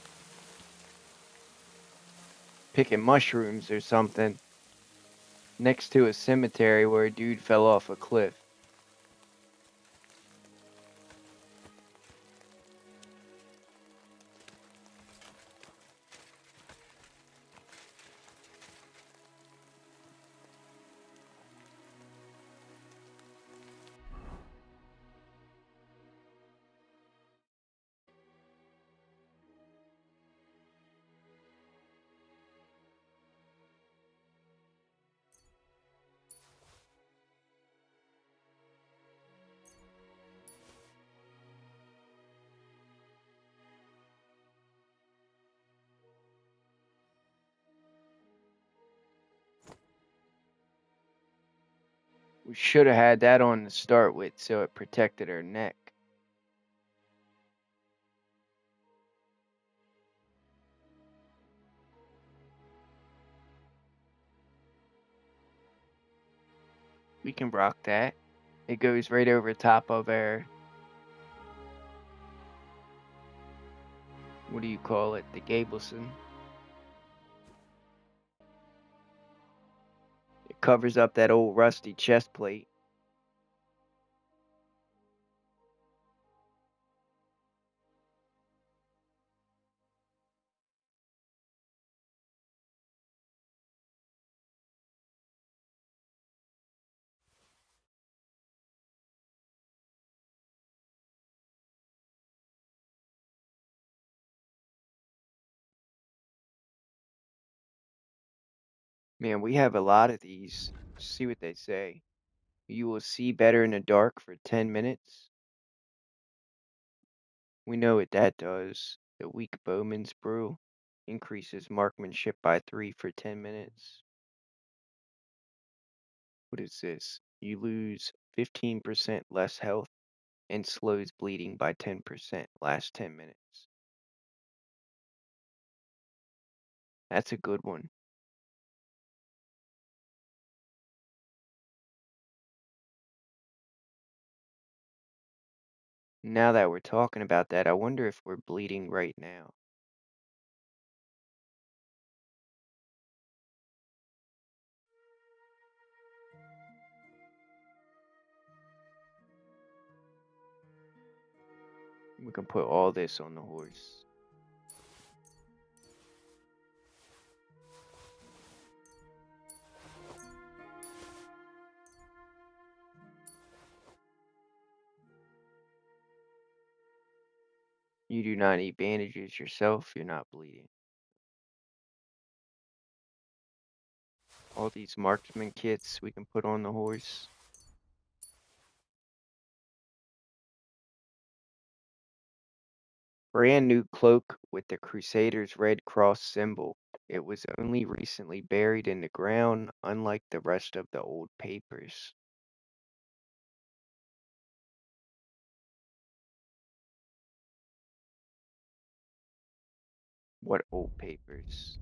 Picking mushrooms or something. Next to a cemetery where a dude fell off a cliff. We should have had that on to start with so it protected her neck. We can rock that. It goes right over top of our, what do you call it? The Gableson. It covers up that old rusty chest plate. Man, we have a lot of these. See what they say. You will see better in the dark for 10 minutes. We know what that does. The weak bowman's brew increases marksmanship by 3 for 10 minutes. What is this? You lose 15% less health and slows bleeding by 10% last 10 minutes. That's a good one. Now that we're talking about that, I wonder if we're bleeding right now. We can put all this on the horse. You do not need bandages yourself, you're not bleeding. All these marksman kits we can put on the horse. Brand new cloak with the Crusaders' Red Cross symbol. It was only recently buried in the ground, unlike the rest of the old papers. What old papers?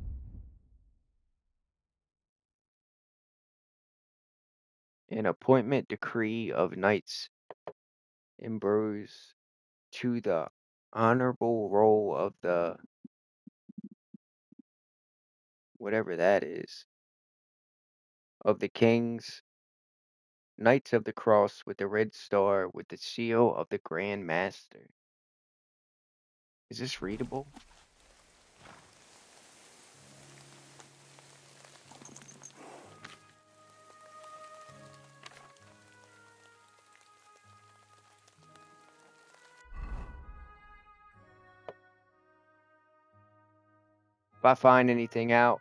An appointment decree of Knights Ambrose to the honorable roll of the whatever that is, of the King's Knights of the Cross with the red star with the seal of the Grand Master. Is this readable? If I find anything out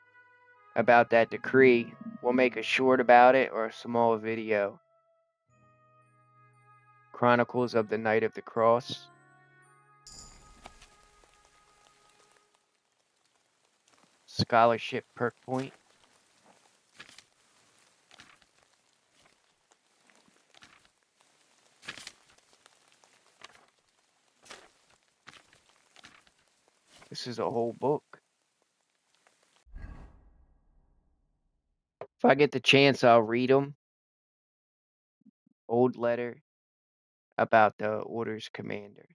about that decree, we'll make a short about it or a small video. Chronicles of the Knight of the Cross. Scholarship perk point. This is a whole book. If I get the chance, I'll read them. Old letter about the order's commander.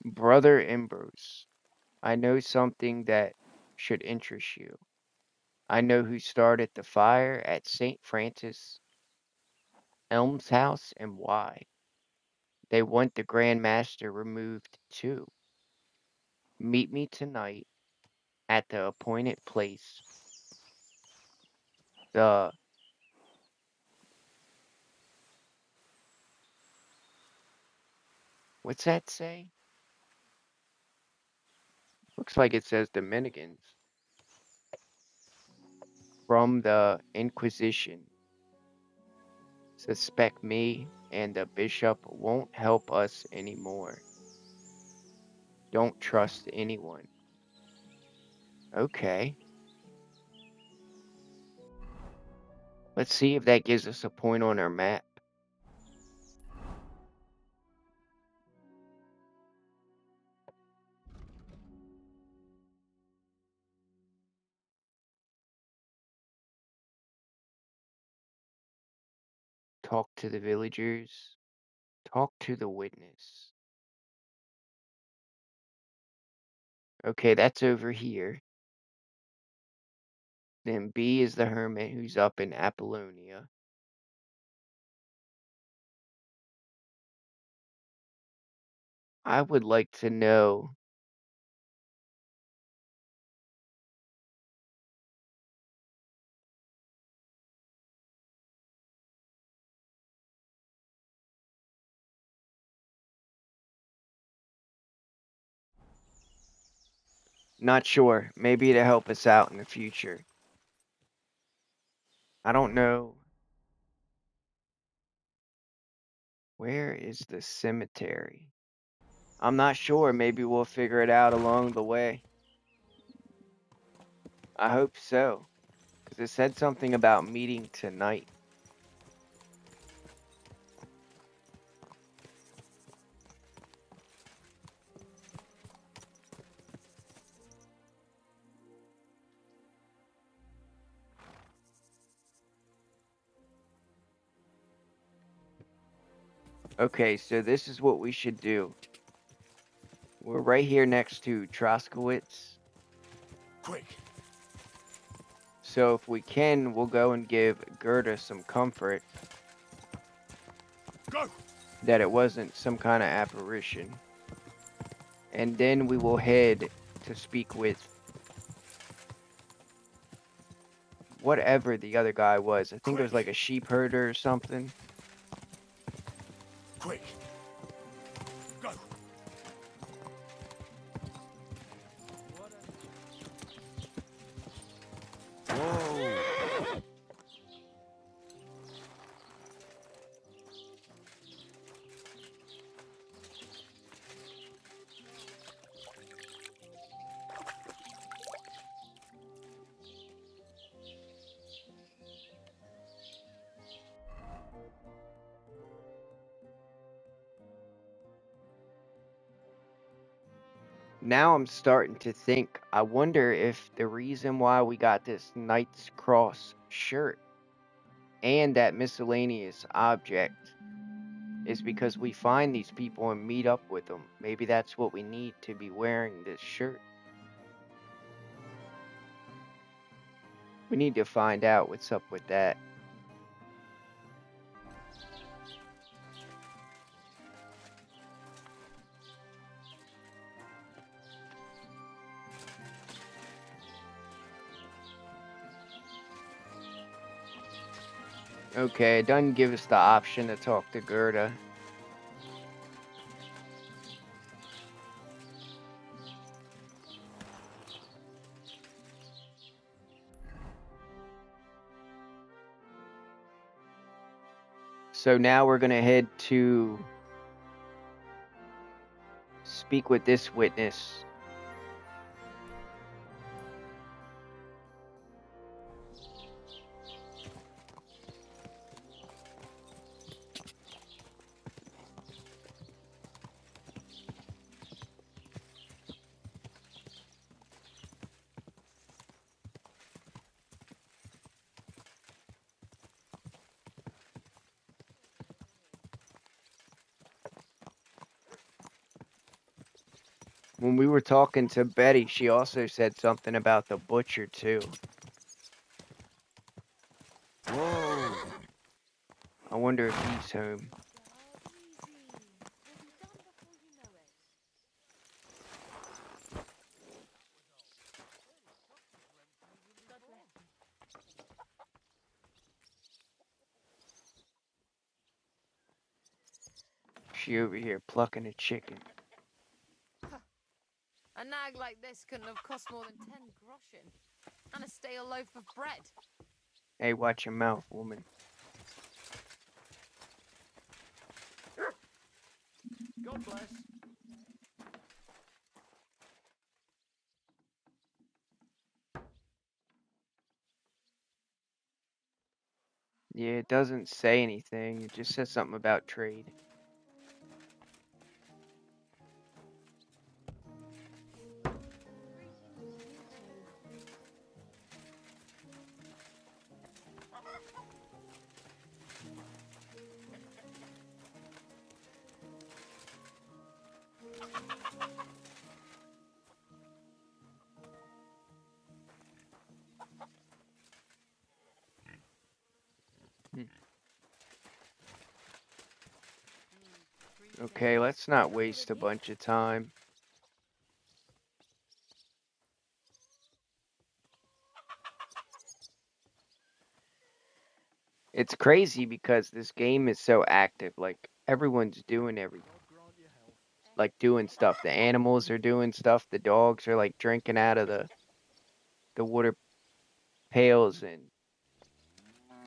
Brother Ambrose, I know something that should interest you. I know who started the fire at St. Francis Elm's house and why. They want the Grand Master removed too. Meet me tonight at the appointed place. What's that say? Looks like it says Dominicans. From the Inquisition. Suspect me and the bishop won't help us anymore. Don't trust anyone. Okay. Let's see if that gives us a point on our map. Talk to the villagers. Talk to the witness. Okay, that's over here. Then B is the hermit who's up in Apollonia. I would like to know not sure. Maybe to help us out in the future. I don't know. Where is the cemetery? I'm not sure. Maybe we'll figure it out along the way. I hope so. Because it said something about meeting tonight. Okay, so this is what we should do. We're right here next to Troskowitz. Quick. So if we can, we'll go and give Gerda some comfort. Go. That it wasn't some kind of apparition. And then we will head to speak with whatever the other guy was. I think it was like a sheep herder or something. Quick. Go. Whoa. Now I'm starting to think, I wonder if the reason why we got this Knight's Cross shirt and that miscellaneous object is because we find these people and meet up with them. Maybe that's what we need to be wearing this shirt. We need to find out what's up with that. Okay, it doesn't give us the option to talk to Gerda. So now we're going to head to speak with this witness. When we were talking to Betty, she also said something about the butcher, too. Whoa. I wonder if he's home. She over here plucking a chicken. A nag like this couldn't have cost more than 10 groschen. And a stale loaf of bread. Hey, watch your mouth, woman. God bless. Yeah, it doesn't say anything. It just says something about trade. Okay, let's not waste a bunch of time. It's crazy because this game is so active. Like, everyone's doing everything. Like, doing stuff. The animals are doing stuff. The dogs are, like, drinking out of the water pails. And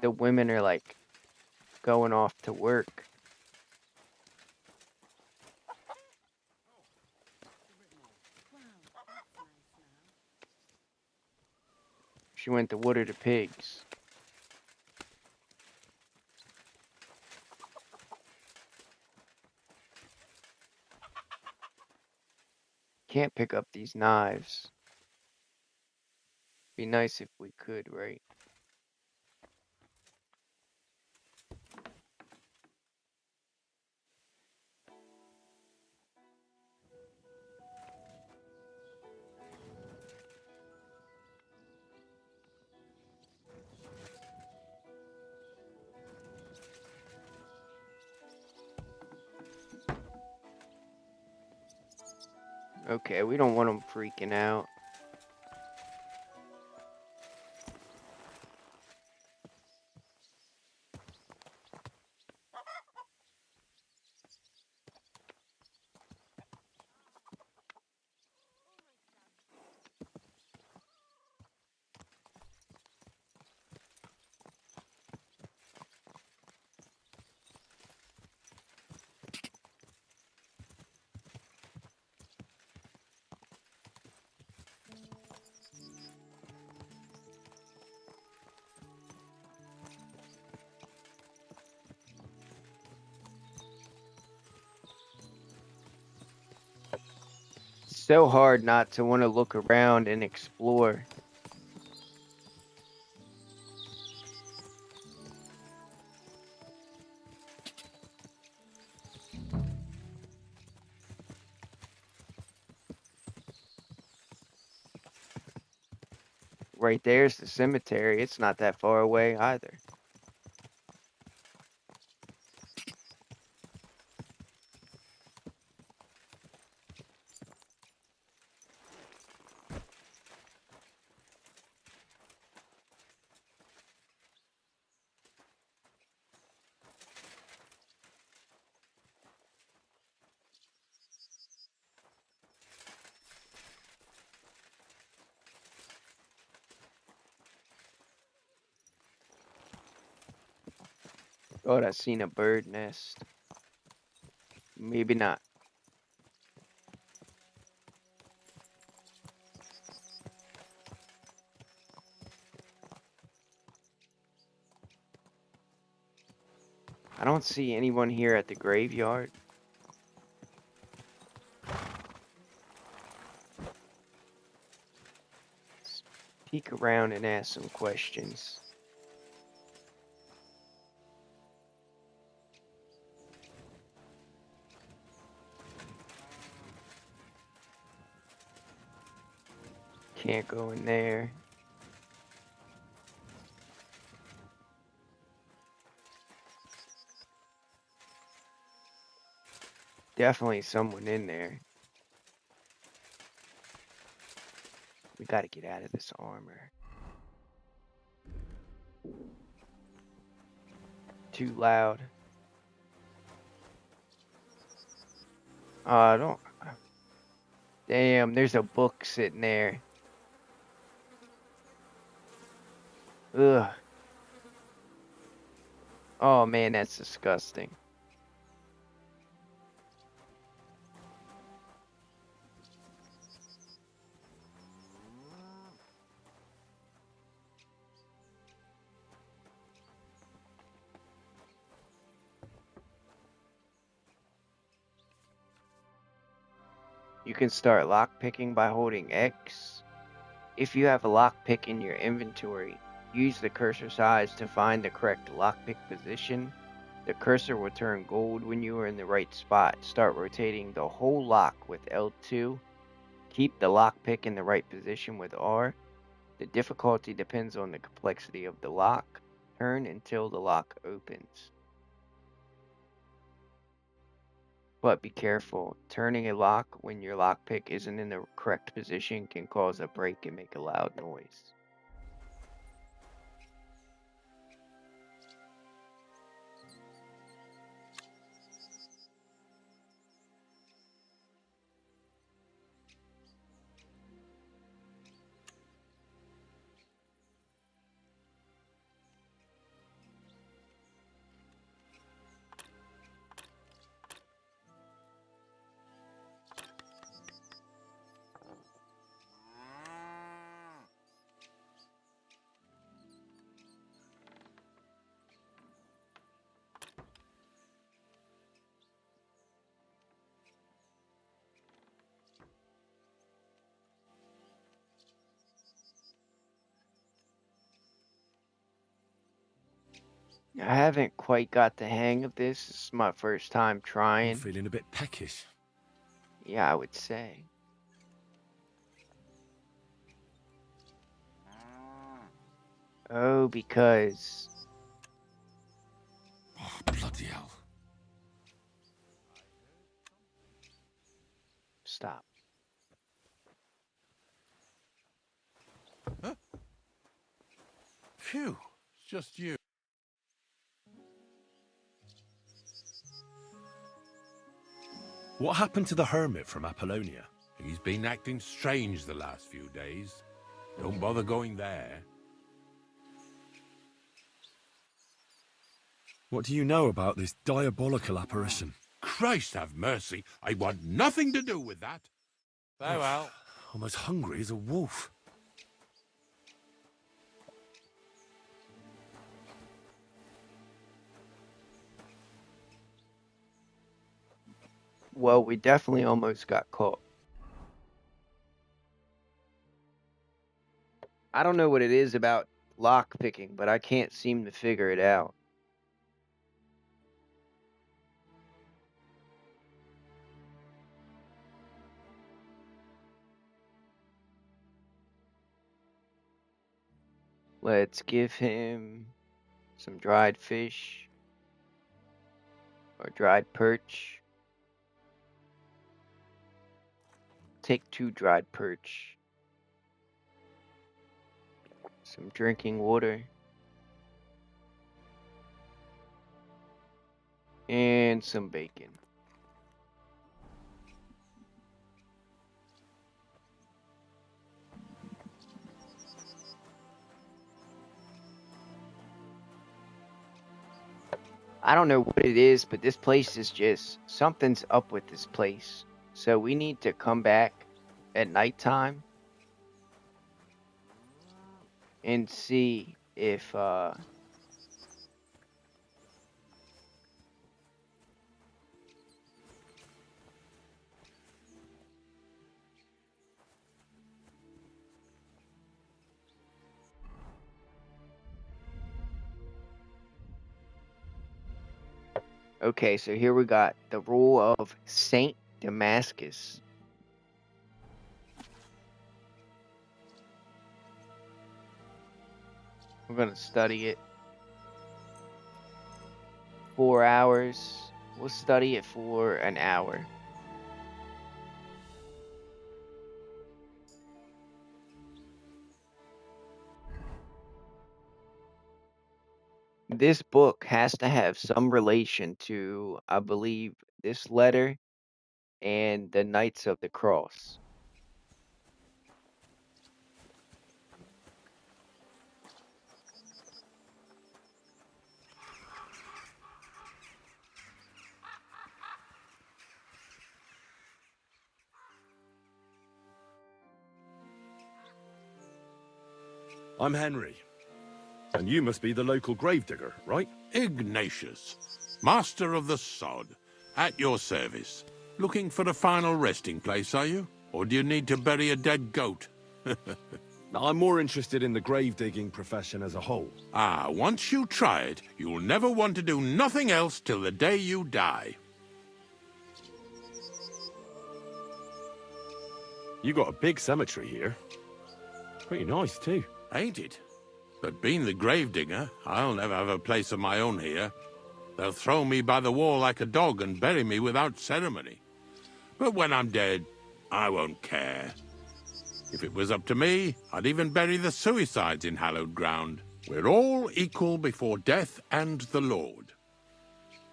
the women are, like, going off to work. She went to water the pigs. Can't pick up these knives. Be nice if we could, right? Okay, we don't want them freaking out. So hard not to want to look around and explore. Right there's the cemetery. It's not that far away either. Thought I seen a bird nest. Maybe not. I don't see anyone here at the graveyard. Let's peek around and ask some questions. Can't go in there. Definitely someone in there. We gotta get out of this armor. Too loud. I don't. Damn, there's a book sitting there. Ugh. Oh man, that's disgusting. You can start lockpicking by holding X. If you have a lockpick in your inventory, use the cursor size to find the correct lockpick position. The cursor will turn gold when you are in the right spot. Start rotating the whole lock with L2. Keep the lockpick in the right position with R. The difficulty depends on the complexity of the lock. Turn until the lock opens. But be careful, turning a lock when your lockpick isn't in the correct position can cause a break and make a loud noise. I haven't quite got the hang of this. This is my first time trying. I'm feeling a bit peckish. Yeah, I would say. Oh, because... Oh, bloody hell. Stop. Phew, it's just you. What happened to the hermit from Apollonia? He's been acting strange the last few days. Don't bother going there. What do you know about this diabolical apparition? Christ have mercy, I want nothing to do with that. Farewell. I'm as hungry as a wolf. Well, we definitely almost got caught. I don't know what it is about lock picking, but I can't seem to figure it out. Let's give him some dried fish or dried perch. Take 2 dried perch. Some drinking water. And some bacon. I don't know what it is, but this place is just, something's up with this place. So we need to come back at nighttime and see if okay, so here we got the rule of Saint Damascus. We're going to study it. 4 hours. We'll study it for an hour. This book has to have some relation to, I believe, this letter and the Knights of the Cross. I'm Henry. And you must be the local gravedigger, right? Ignatius, master of the sod, at your service. Looking for a final resting place, are you? Or do you need to bury a dead goat? I'm more interested in the grave-digging profession as a whole. Ah, once you try it, you'll never want to do nothing else till the day you die. You got a big cemetery here. Pretty nice, too. Ain't it? But being the gravedigger, I'll never have a place of my own here. They'll throw me by the wall like a dog and bury me without ceremony. But when I'm dead, I won't care. If it was up to me, I'd even bury the suicides in hallowed ground. We're all equal before death and the Lord.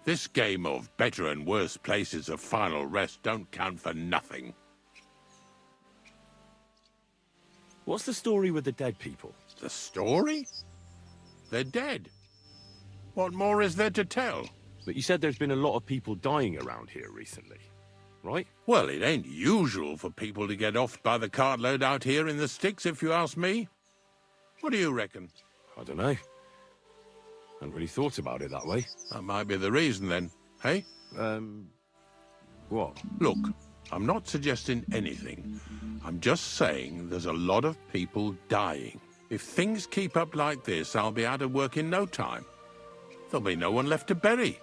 This game of better and worse places of final rest don't count for nothing. What's the story with the dead people? The story? They're dead. What more is there to tell? But you said there's been a lot of people dying around here recently, right? Well, it ain't usual for people to get offed by the cartload out here in the sticks, if you ask me. What do you reckon? I don't know. Hadn't really thought about it that way. That might be the reason, then. Hey? What? Look, I'm not suggesting anything. I'm just saying there's a lot of people dying. If things keep up like this, I'll be out of work in no time. There'll be no one left to bury.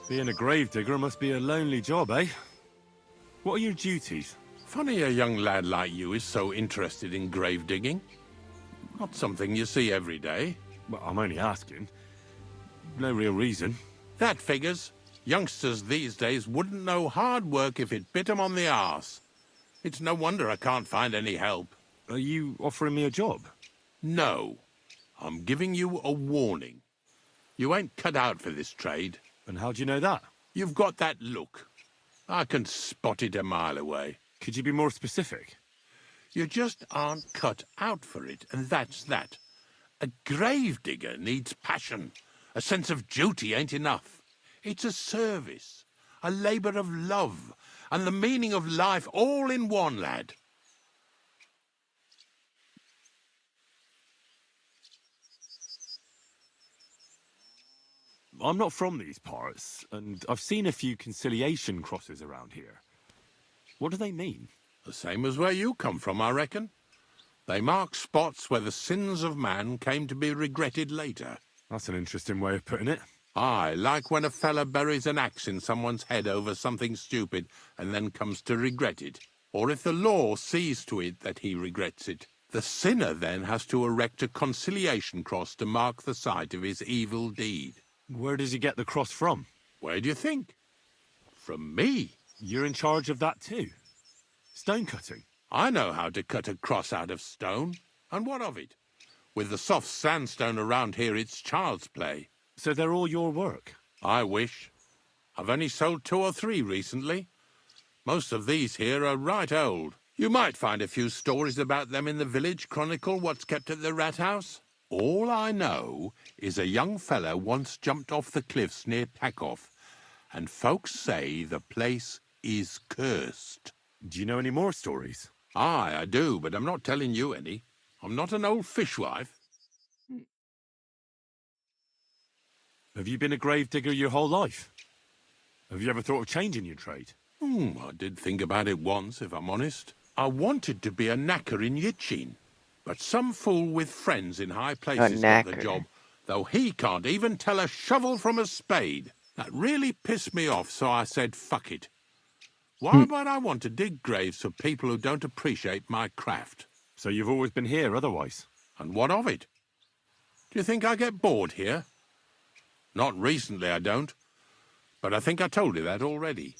Being a gravedigger must be a lonely job, eh? What are your duties? Funny a young lad like you is so interested in grave digging. Not something you see every day. Well, I'm only asking. No real reason. That figures. Youngsters these days wouldn't know hard work if it bit 'em on the arse. It's no wonder I can't find any help. Are you offering me a job? No. I'm giving you a warning. You ain't cut out for this trade. And how do you know that? You've got that look. I can spot it a mile away. Could you be more specific? You just aren't cut out for it, and that's that. A gravedigger needs passion. A sense of duty ain't enough. It's a service, a labour of love, and the meaning of life all in one, lad. I'm not from these parts, and I've seen a few conciliation crosses around here. What do they mean? The same as where you come from, I reckon. They mark spots where the sins of man came to be regretted later. That's an interesting way of putting it. Aye, like when a fella buries an axe in someone's head over something stupid and then comes to regret it. Or if the law sees to it that he regrets it. The sinner then has to erect a conciliation cross to mark the site of his evil deed. Where does he get the cross from? Where do you think? From me. You're in charge of that too? Stone cutting? I know how to cut a cross out of stone. And what of it? With the soft sandstone around here, it's child's play. So they're all your work? I wish. I've only sold 2 or 3 recently. Most of these here are right old. You might find a few stories about them in the village chronicle what's kept at the rat house. All I know is a young fella once jumped off the cliffs near Takoff, and folks say the place is cursed. Do you know any more stories? Aye, I do, but I'm not telling you any. I'm not an old fishwife. Have you been a gravedigger your whole life? Have you ever thought of changing your trade? I did think about it once, if I'm honest. I wanted to be a knacker in Yitchin, but some fool with friends in high places got the job, though he can't even tell a shovel from a spade. That really pissed me off, so I said, fuck it. Why would I want to dig graves for people who don't appreciate my craft? So you've always been here otherwise? And what of it? Do you think I get bored here? Not recently, I don't. But I think I told you that already.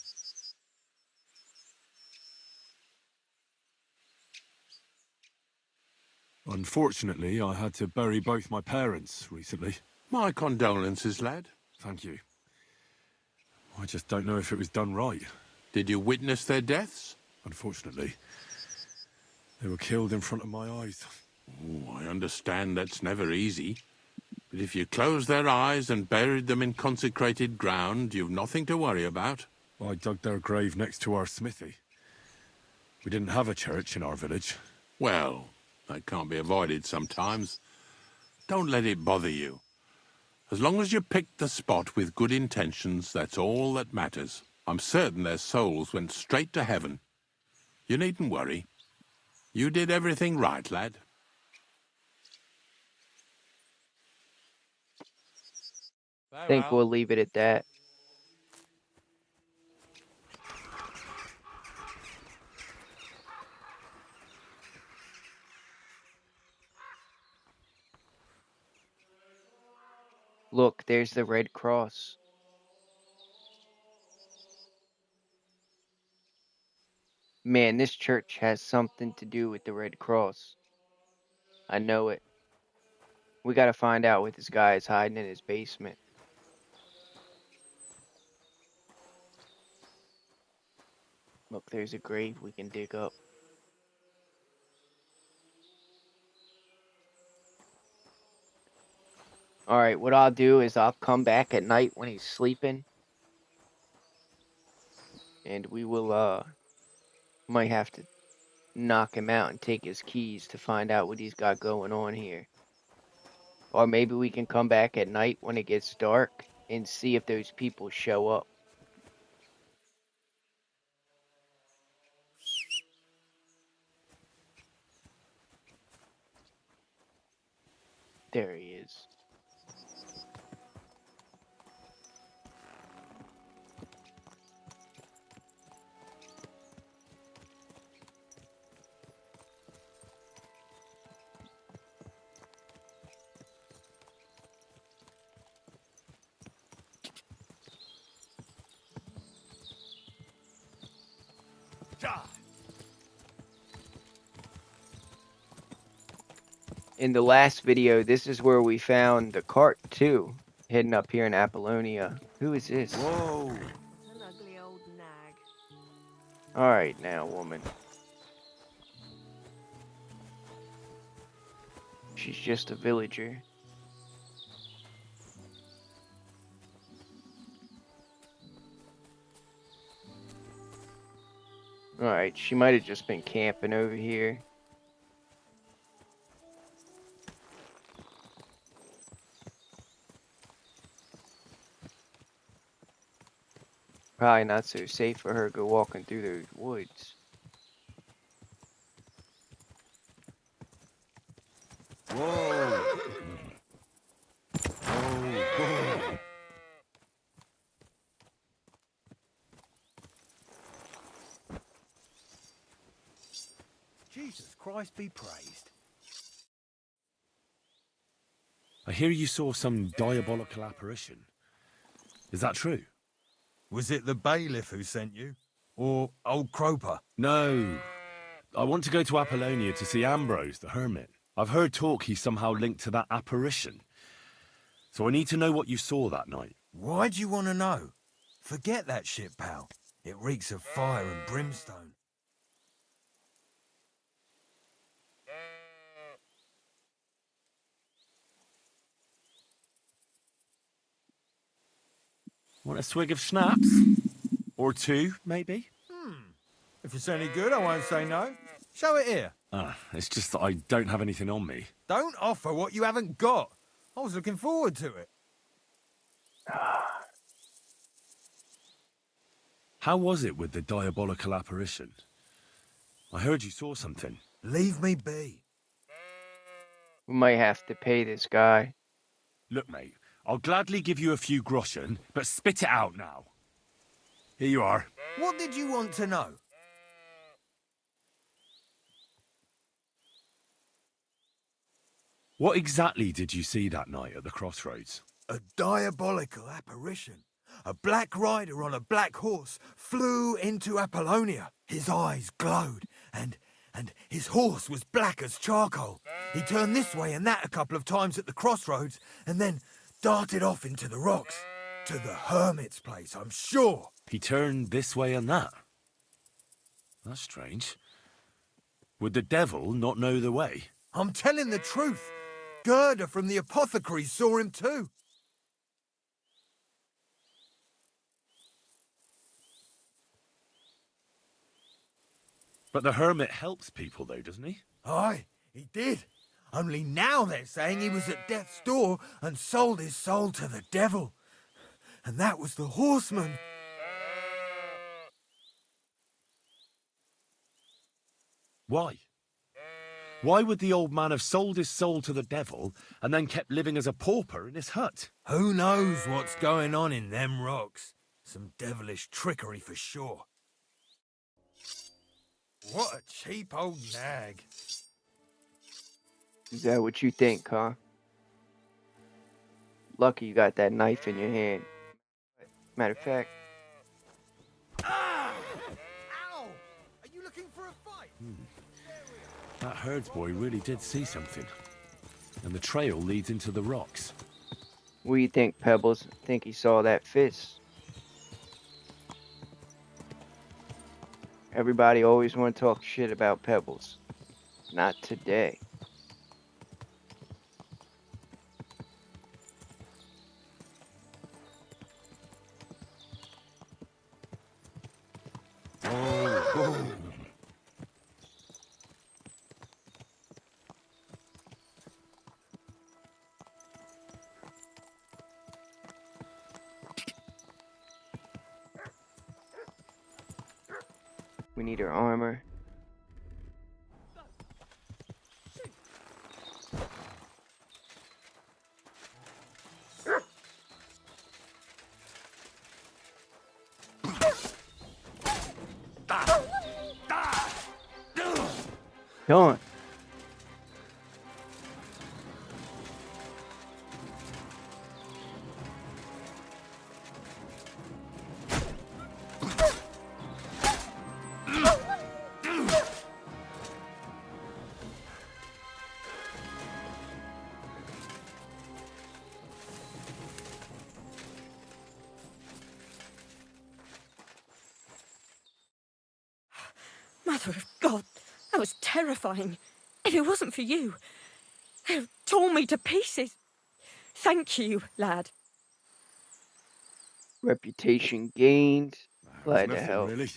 Unfortunately, I had to bury both my parents recently. My condolences, lad. Thank you. I just don't know if it was done right. Did you witness their deaths? Unfortunately. They were killed in front of my eyes. Oh, I understand that's never easy. But if you closed their eyes and buried them in consecrated ground, you've nothing to worry about. I dug their grave next to our smithy. We didn't have a church in our village. Well, that can't be avoided sometimes. Don't let it bother you. As long as you picked the spot with good intentions, that's all that matters. I'm certain their souls went straight to heaven. You needn't worry. You did everything right, lad. I think we'll leave it at that. Look, there's the Red Cross. Man, this church has something to do with the Red Cross. I know it. We gotta find out what this guy is hiding in his basement. Look, there's a grave we can dig up. Alright, what I'll do is I'll come back at night when he's sleeping. And we will, might have to knock him out and take his keys to find out what he's got going on here. Or maybe we can come back at night when it gets dark and see if those people show up. There he is. In the last video, this is where we found the cart too, hidden up here in Apollonia. Who is this? Whoa! An ugly old nag. Alright now, woman. She's just a villager. Alright, she might have just been camping over here. Probably not so safe for her to go walking through those woods. Whoa! Whoa! Jesus Christ be praised. I hear you saw some diabolical apparition. Is that true? Was it the bailiff who sent you? Or old Croper? No. I want to go to Apollonia to see Ambrose, the hermit. I've heard talk he's somehow linked to that apparition. So I need to know what you saw that night. Why do you want to know? Forget that shit, pal. It reeks of fire and brimstone. Want a swig of schnapps? Or two, maybe? If it's any good, I won't say no. Show it here. It's just that I don't have anything on me. Don't offer what you haven't got. I was looking forward to it. How was it with the diabolical apparition? I heard you saw something. Leave me be. We might have to pay this guy. Look, mate, I'll gladly give you a few groschen, but spit it out now. Here you are. What did you want to know? What exactly did you see that night at the crossroads? A diabolical apparition. A black rider on a black horse flew into Apollonia. His eyes glowed, and his horse was black as charcoal. He turned this way and that a couple of times at the crossroads, and then darted off into the rocks. To the hermit's place, I'm sure. He turned this way and that. That's strange. Would the devil not know the way? I'm telling the truth. Gerda from the apothecary saw him too. But the hermit helps people, though, doesn't he? Aye, he did. Only now they're saying he was at death's door and sold his soul to the devil. And that was the horseman. Why? Why would the old man have sold his soul to the devil and then kept living as a pauper in his hut? Who knows what's going on in them rocks? Some devilish trickery for sure. What a cheap old nag. Is that what you think, huh? Lucky you got that knife in your hand. Matter of fact. Ah! Ow! Are you looking for a fight? That herdsboy really did see something. And the trail leads into the rocks. What do you think, Pebbles? Think he saw that fist? Everybody always want to talk shit about Pebbles. Not today. We need her armor. Go on. Mother of God, that was terrifying. If it wasn't for you, it would have torn me to pieces. Thank you, lad. Reputation gained. Glad to Nothing, help. really.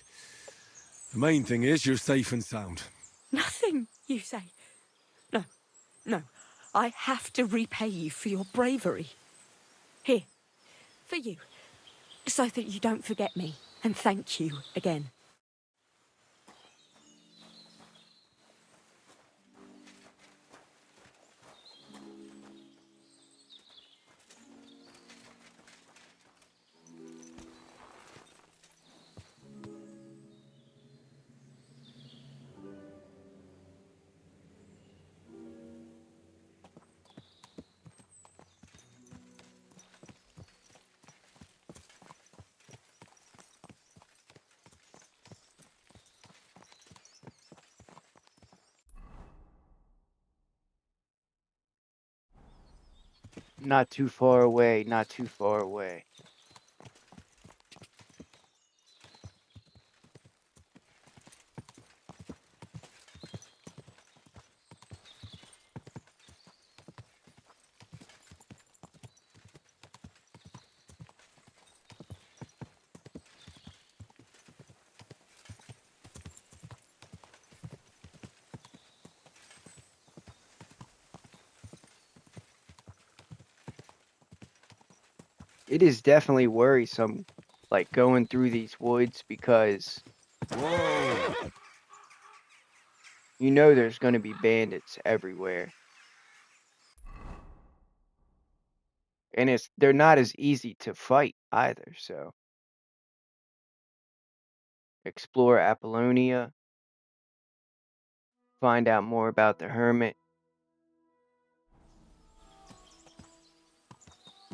The main thing is you're safe and sound. Nothing, you say? No, no. I have to repay you for your bravery. Here, for you. So that you don't forget me. And thank you again. Not too far away, not too far away. It is definitely worrisome, like going through these woods, because you know there's going to be bandits everywhere. And they're not as easy to fight either, so. Explore Apollonia. Find out more about the hermit.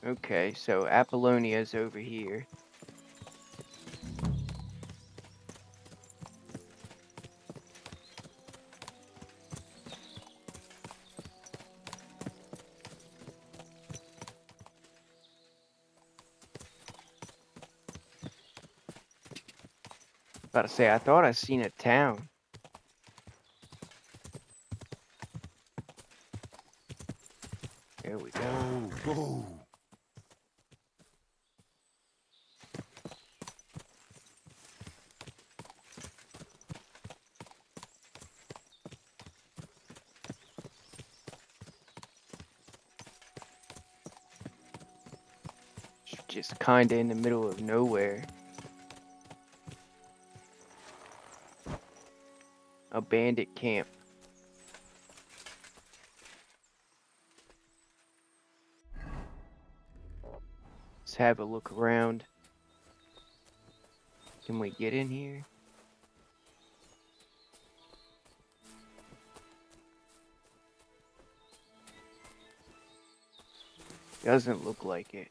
Okay, so Apollonia's over here. About to say, I thought I seen a town. There we go. Whoa. Just kinda in the middle of nowhere. A bandit camp. Let's have a look around. Can we get in here? Doesn't look like it.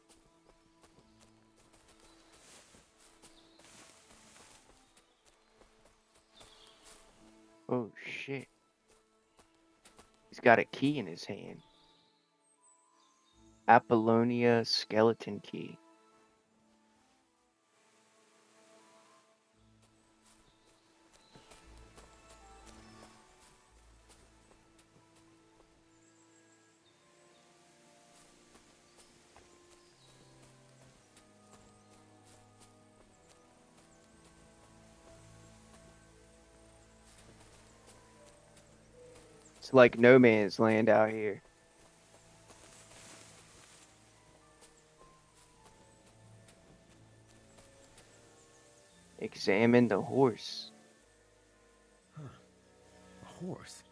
Oh shit. He's got a key in his hand. Apollonia skeleton key. It's like no man's land out here. Examine the horse. Huh. A horse?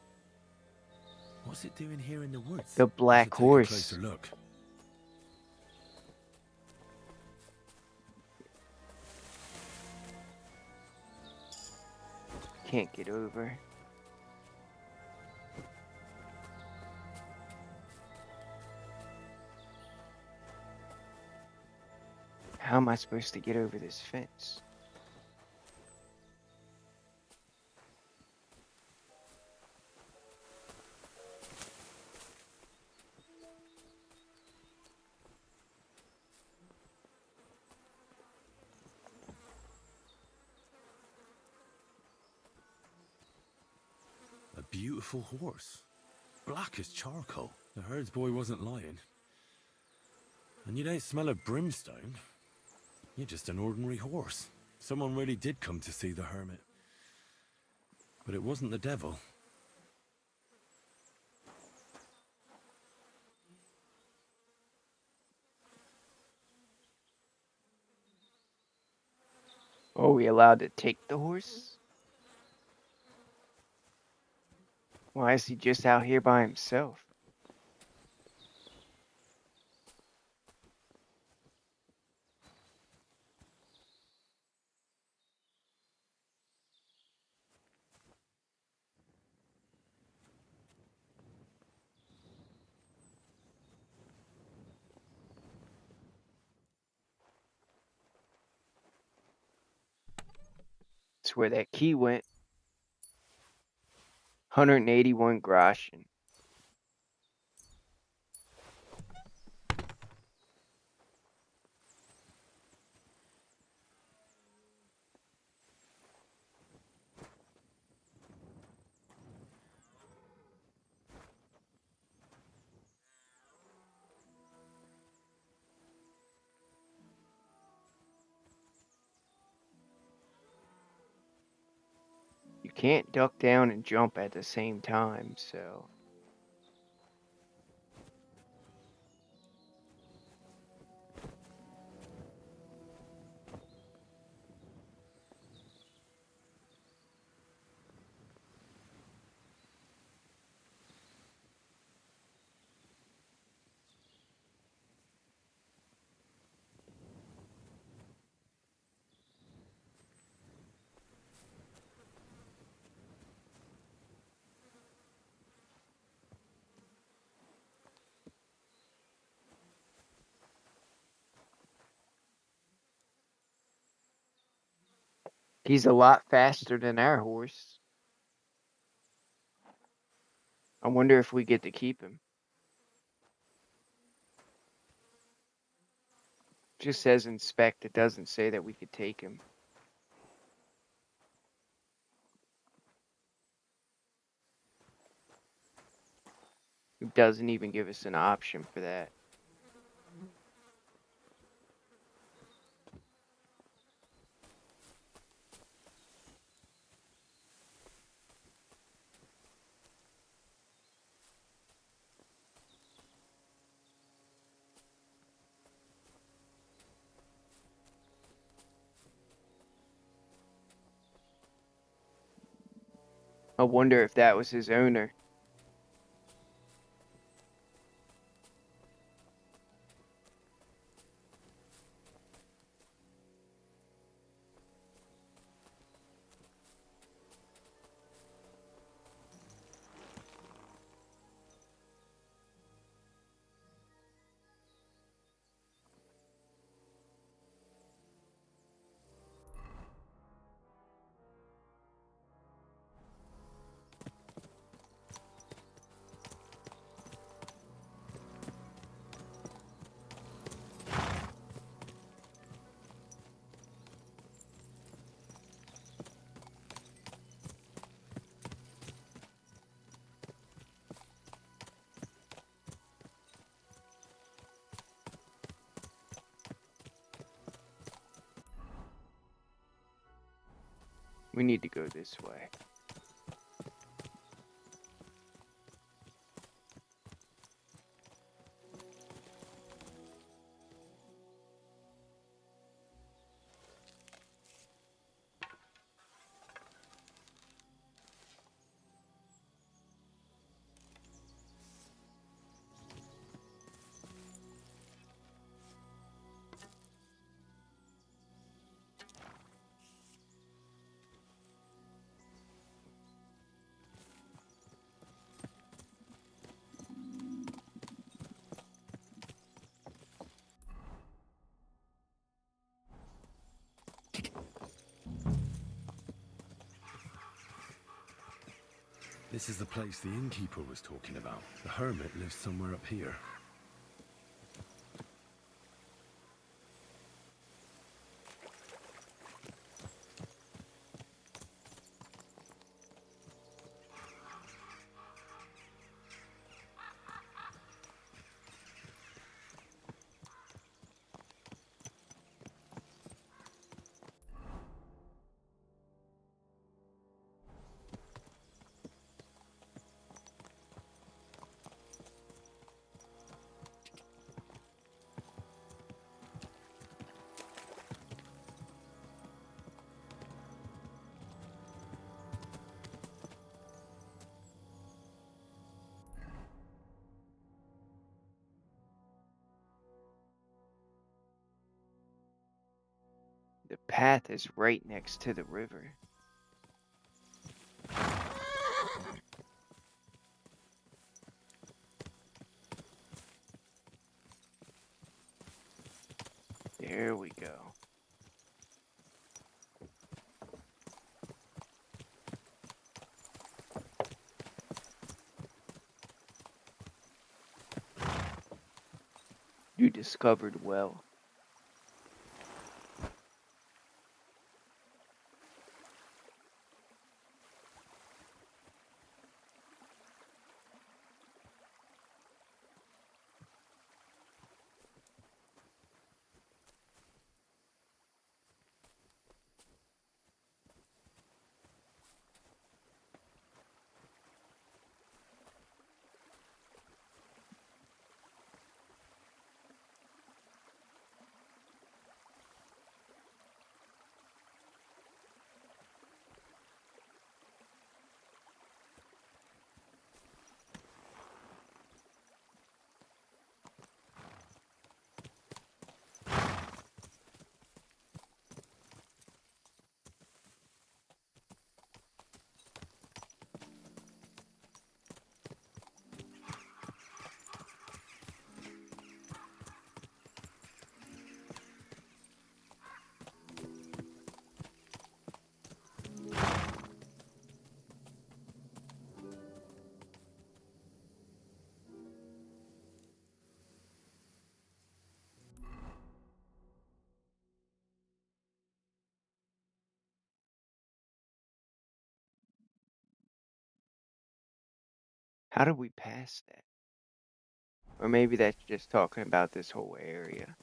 What's it doing here in the woods? The black horse. Take a closer look. Can't get over. How am I supposed to get over this fence? beautiful horse. Black as charcoal. The herds boy wasn't lying. And you don't smell of brimstone. You're just an ordinary horse. Someone really did come to see the hermit. But it wasn't the devil. Are we allowed to take the horse? Why is he just out here by himself? That's where that key went. 181 groschen. You can't duck down and jump at the same time, so... He's a lot faster than our horse. I wonder if we get to keep him. Just says inspect, it doesn't say that we could take him. It doesn't even give us an option for that. I wonder if that was his owner. We need to go this way. This is the place the innkeeper was talking about. The hermit lives somewhere up here. The path is right next to the river. There we go. You discovered well. How did we pass that? Or maybe that's just talking about this whole area.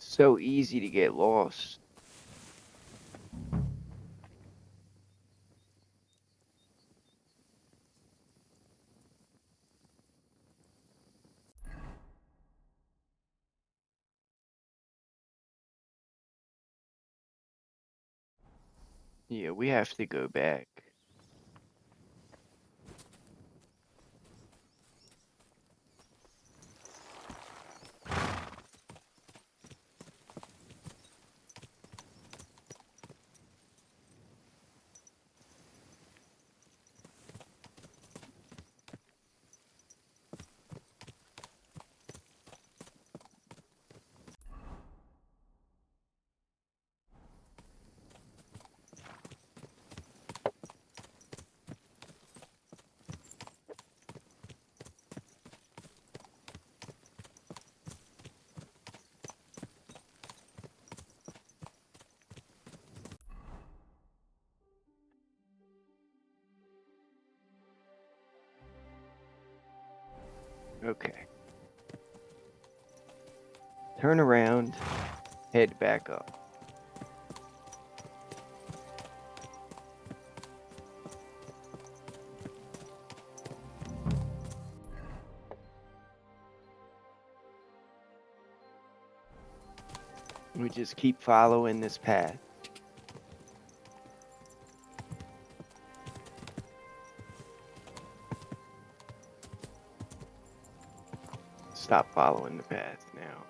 So easy to get lost. Yeah, we have to go back. Okay. Turn around, head back up. We just keep following this path. Stop following the path now.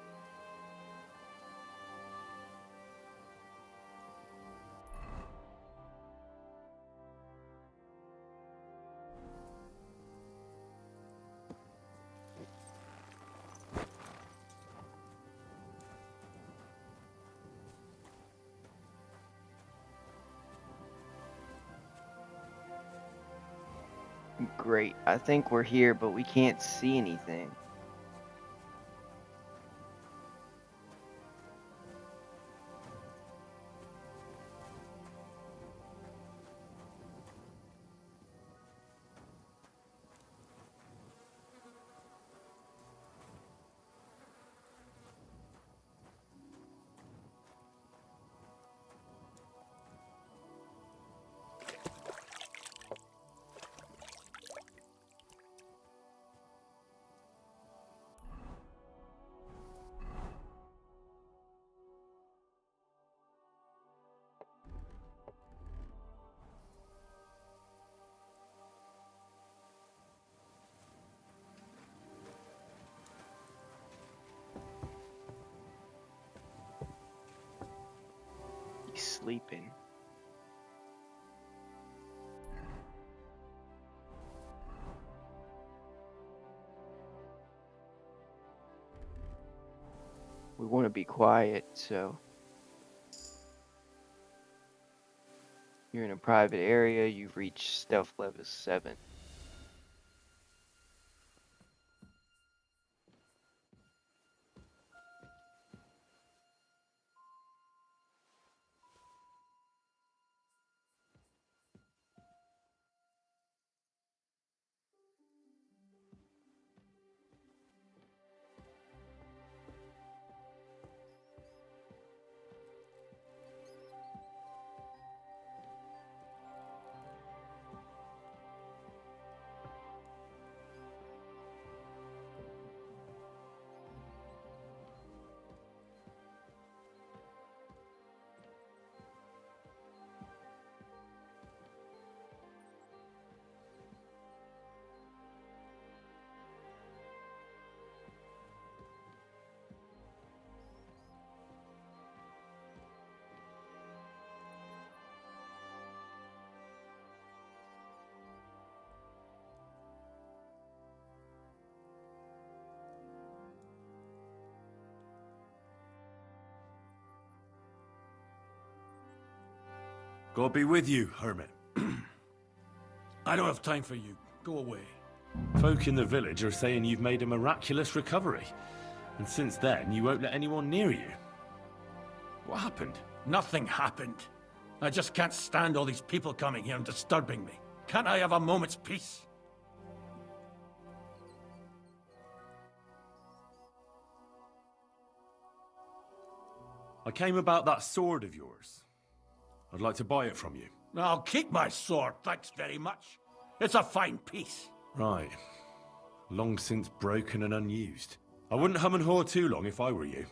Great. I think we're here, but we can't see anything. He's sleeping. We want to be quiet, so you're in a private area. You've reached stealth level 7. God be with you, hermit. I don't have time for you. Go away. Folk in the village are saying you've made a miraculous recovery. And since then, you won't let anyone near you. What happened? Nothing happened. I just can't stand all these people coming here and disturbing me. Can't I have a moment's peace? I came about that sword of yours. I'd like to buy it from you. I'll keep my sword, thanks very much. It's a fine piece. Right. Long since broken and unused. I wouldn't hum and haw too long if I were you.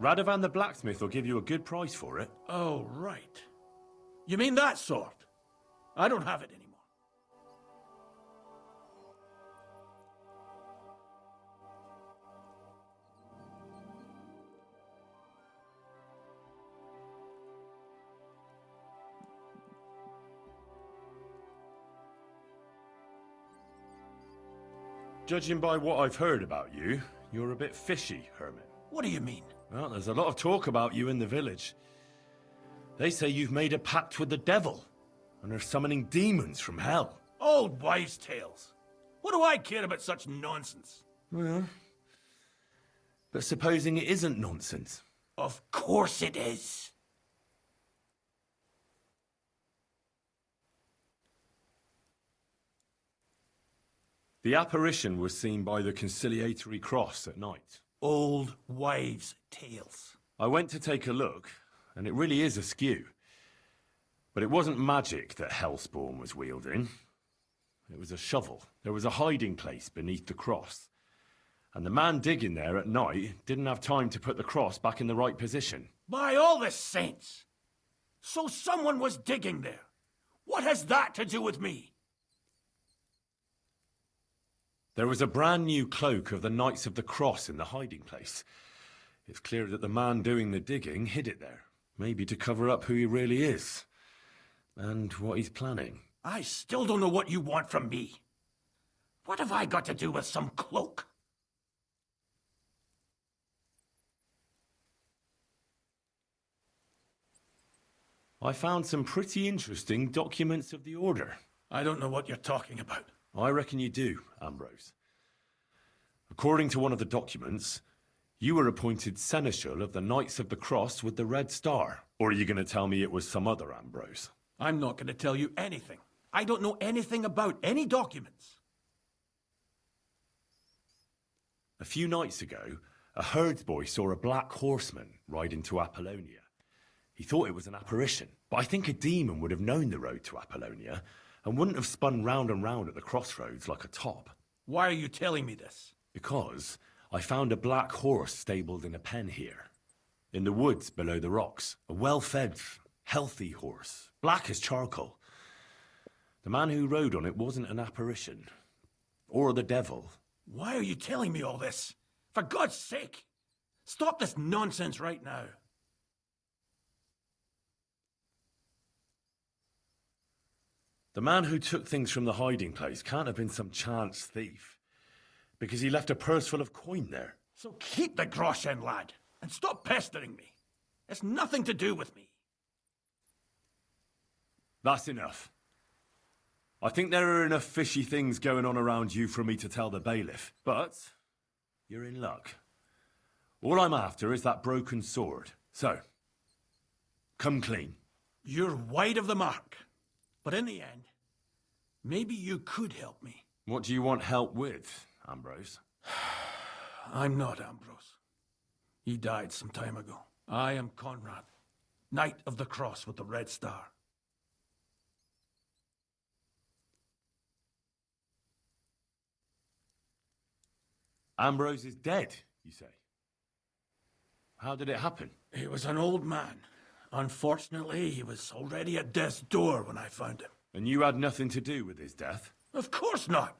Radovan the blacksmith will give you a good price for it. Oh, right. You mean that sword? I don't have it anymore. Judging by what I've heard about you, you're a bit fishy, hermit. What do you mean? Well, there's a lot of talk about you in the village. They say you've made a pact with the devil, and are summoning demons from hell. Old wives' tales. What do I care about such nonsense? Well, but supposing it isn't nonsense? Of course it is. The apparition was seen by the conciliatory cross at night. Old wives' tales. I went to take a look, and it really is askew. But it wasn't magic that Hellspawn was wielding. It was a shovel. There was a hiding place beneath the cross. And the man digging there at night didn't have time to put the cross back in the right position. By all the saints! So someone was digging there. What has that to do with me? There was a brand new cloak of the Knights of the Cross in the hiding place. It's clear that the man doing the digging hid it there, maybe to cover up who he really is, and what he's planning. I still don't know what you want from me. What have I got to do with some cloak? I found some pretty interesting documents of the Order. I don't know what you're talking about. I reckon you do, Ambrose. According to one of the documents, you were appointed Seneschal of the Knights of the Cross with the Red Star. Or are you going to tell me it was some other Ambrose? I'm not going to tell you anything. I don't know anything about any documents. A few nights ago, a herdsboy saw a black horseman ride into Apollonia. He thought it was an apparition, but I think a demon would have known the road to Apollonia and wouldn't have spun round and round at the crossroads like a top. Why are you telling me this? Because I found a black horse stabled in a pen here. In the woods below the rocks. A well-fed, healthy horse. Black as charcoal. The man who rode on it wasn't an apparition. Or the devil. Why are you telling me all this? For God's sake! Stop this nonsense right now. The man who took things from the hiding place can't have been some chance thief. Because he left a purse full of coin there. So keep the groschen, lad, and stop pestering me. It's nothing to do with me. That's enough. I think there are enough fishy things going on around you for me to tell the bailiff. But you're in luck. All I'm after is that broken sword. So, come clean. You're wide of the mark. But in the end, maybe you could help me. What do you want help with, Ambrose? I'm not Ambrose. He died some time ago. I am Conrad, Knight of the Cross with the Red Star. Ambrose is dead, you say? How did it happen? He was an old man. Unfortunately, he was already at death's door when I found him. And you had nothing to do with his death? Of course not.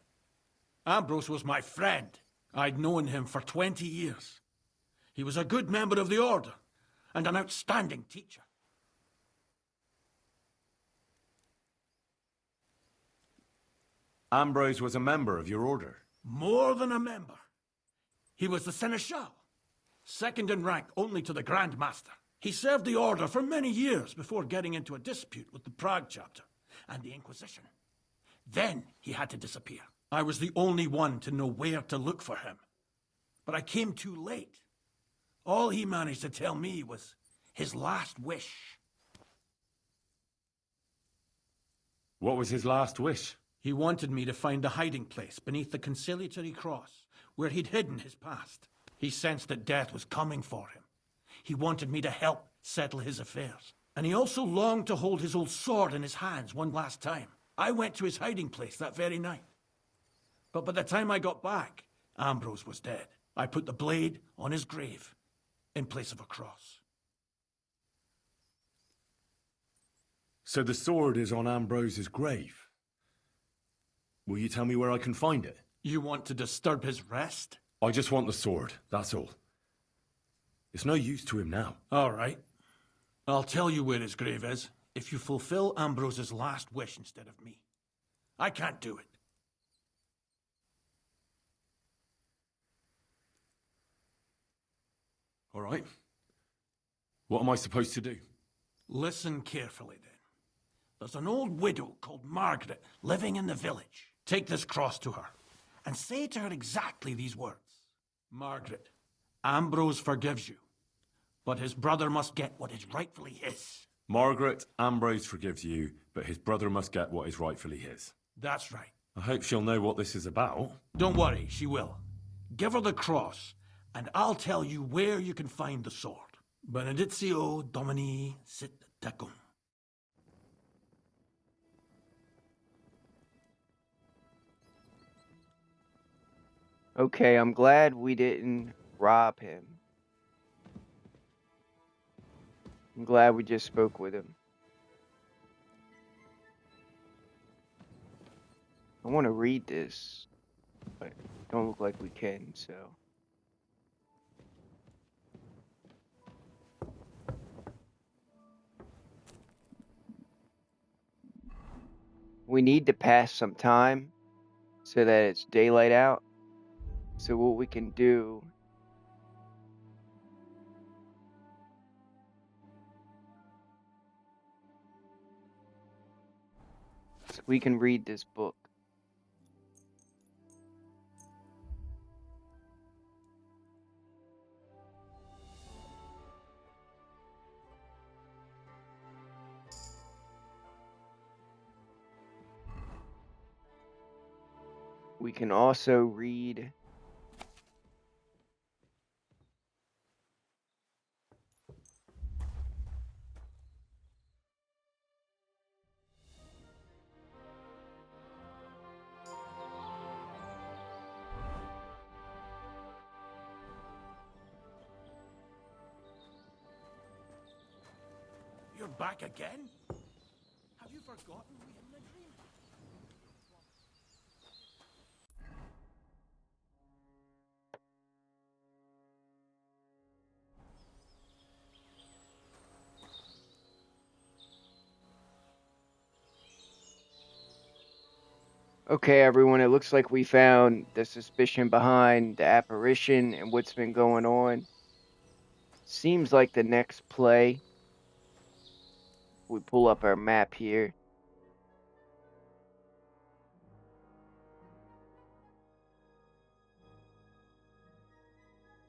Ambrose was my friend. I'd known him for 20 years. He was a good member of the Order and an outstanding teacher. Ambrose was a member of your order? More than a member. He was the Seneschal, second in rank only to the Grand Master. He served the Order for many years before getting into a dispute with the Prague chapter and the Inquisition. Then he had to disappear. I was the only one to know where to look for him. But I came too late. All he managed to tell me was his last wish. What was his last wish? He wanted me to find a hiding place beneath the conciliatory cross where he'd hidden his past. He sensed that death was coming for him. He wanted me to help settle his affairs. And he also longed to hold his old sword in his hands one last time. I went to his hiding place that very night. But by the time I got back, Ambrose was dead. I put the blade on his grave in place of a cross. So the sword is on Ambrose's grave? Will you tell me where I can find it? You want to disturb his rest? I just want the sword, that's all. It's no use to him now. All right. I'll tell you where his grave is if you fulfill Ambrose's last wish instead of me. I can't do it. All right. What am I supposed to do? Listen carefully, then. There's an old widow called Margaret living in the village. Take this cross to her and say to her exactly these words. Margaret, Ambrose forgives you, but his brother must get what is rightfully his. Margaret, Ambrose forgives you, but his brother must get what is rightfully his. That's right. I hope she'll know what this is about. Don't worry, she will. Give her the cross, and I'll tell you where you can find the sword. Benedictio Domini sit tecum. Okay, I'm glad we didn't rob him. I'm glad we just spoke with him. I want to read this, but it don't look like we can, so. We need to pass some time so that it's daylight out. So what we can do we can read this book. We can also read You're back again? Have you forgotten we had an agreement? Okay, everyone, it looks like we found the suspicion behind the apparition and what's been going on. Seems like the next play, we pull up our map here.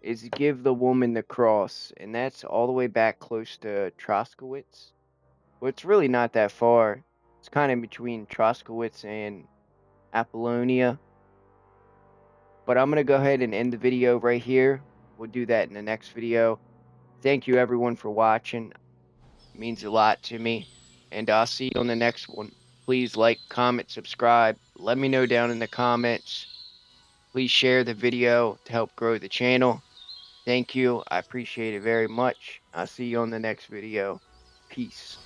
Is give the woman the cross, and that's all the way back close to Troskowitz. Well, it's really not that far. It's kind of between Troskowitz and Apollonia. But I'm going to go ahead and end the video right here. We'll do that in the next video. Thank you everyone for watching. It means a lot to me. And I'll see you on the next one. Please like, comment, subscribe. Let me know down in the comments. Please share the video to help grow the channel. Thank you. I appreciate it very much. I'll see you on the next video. Peace.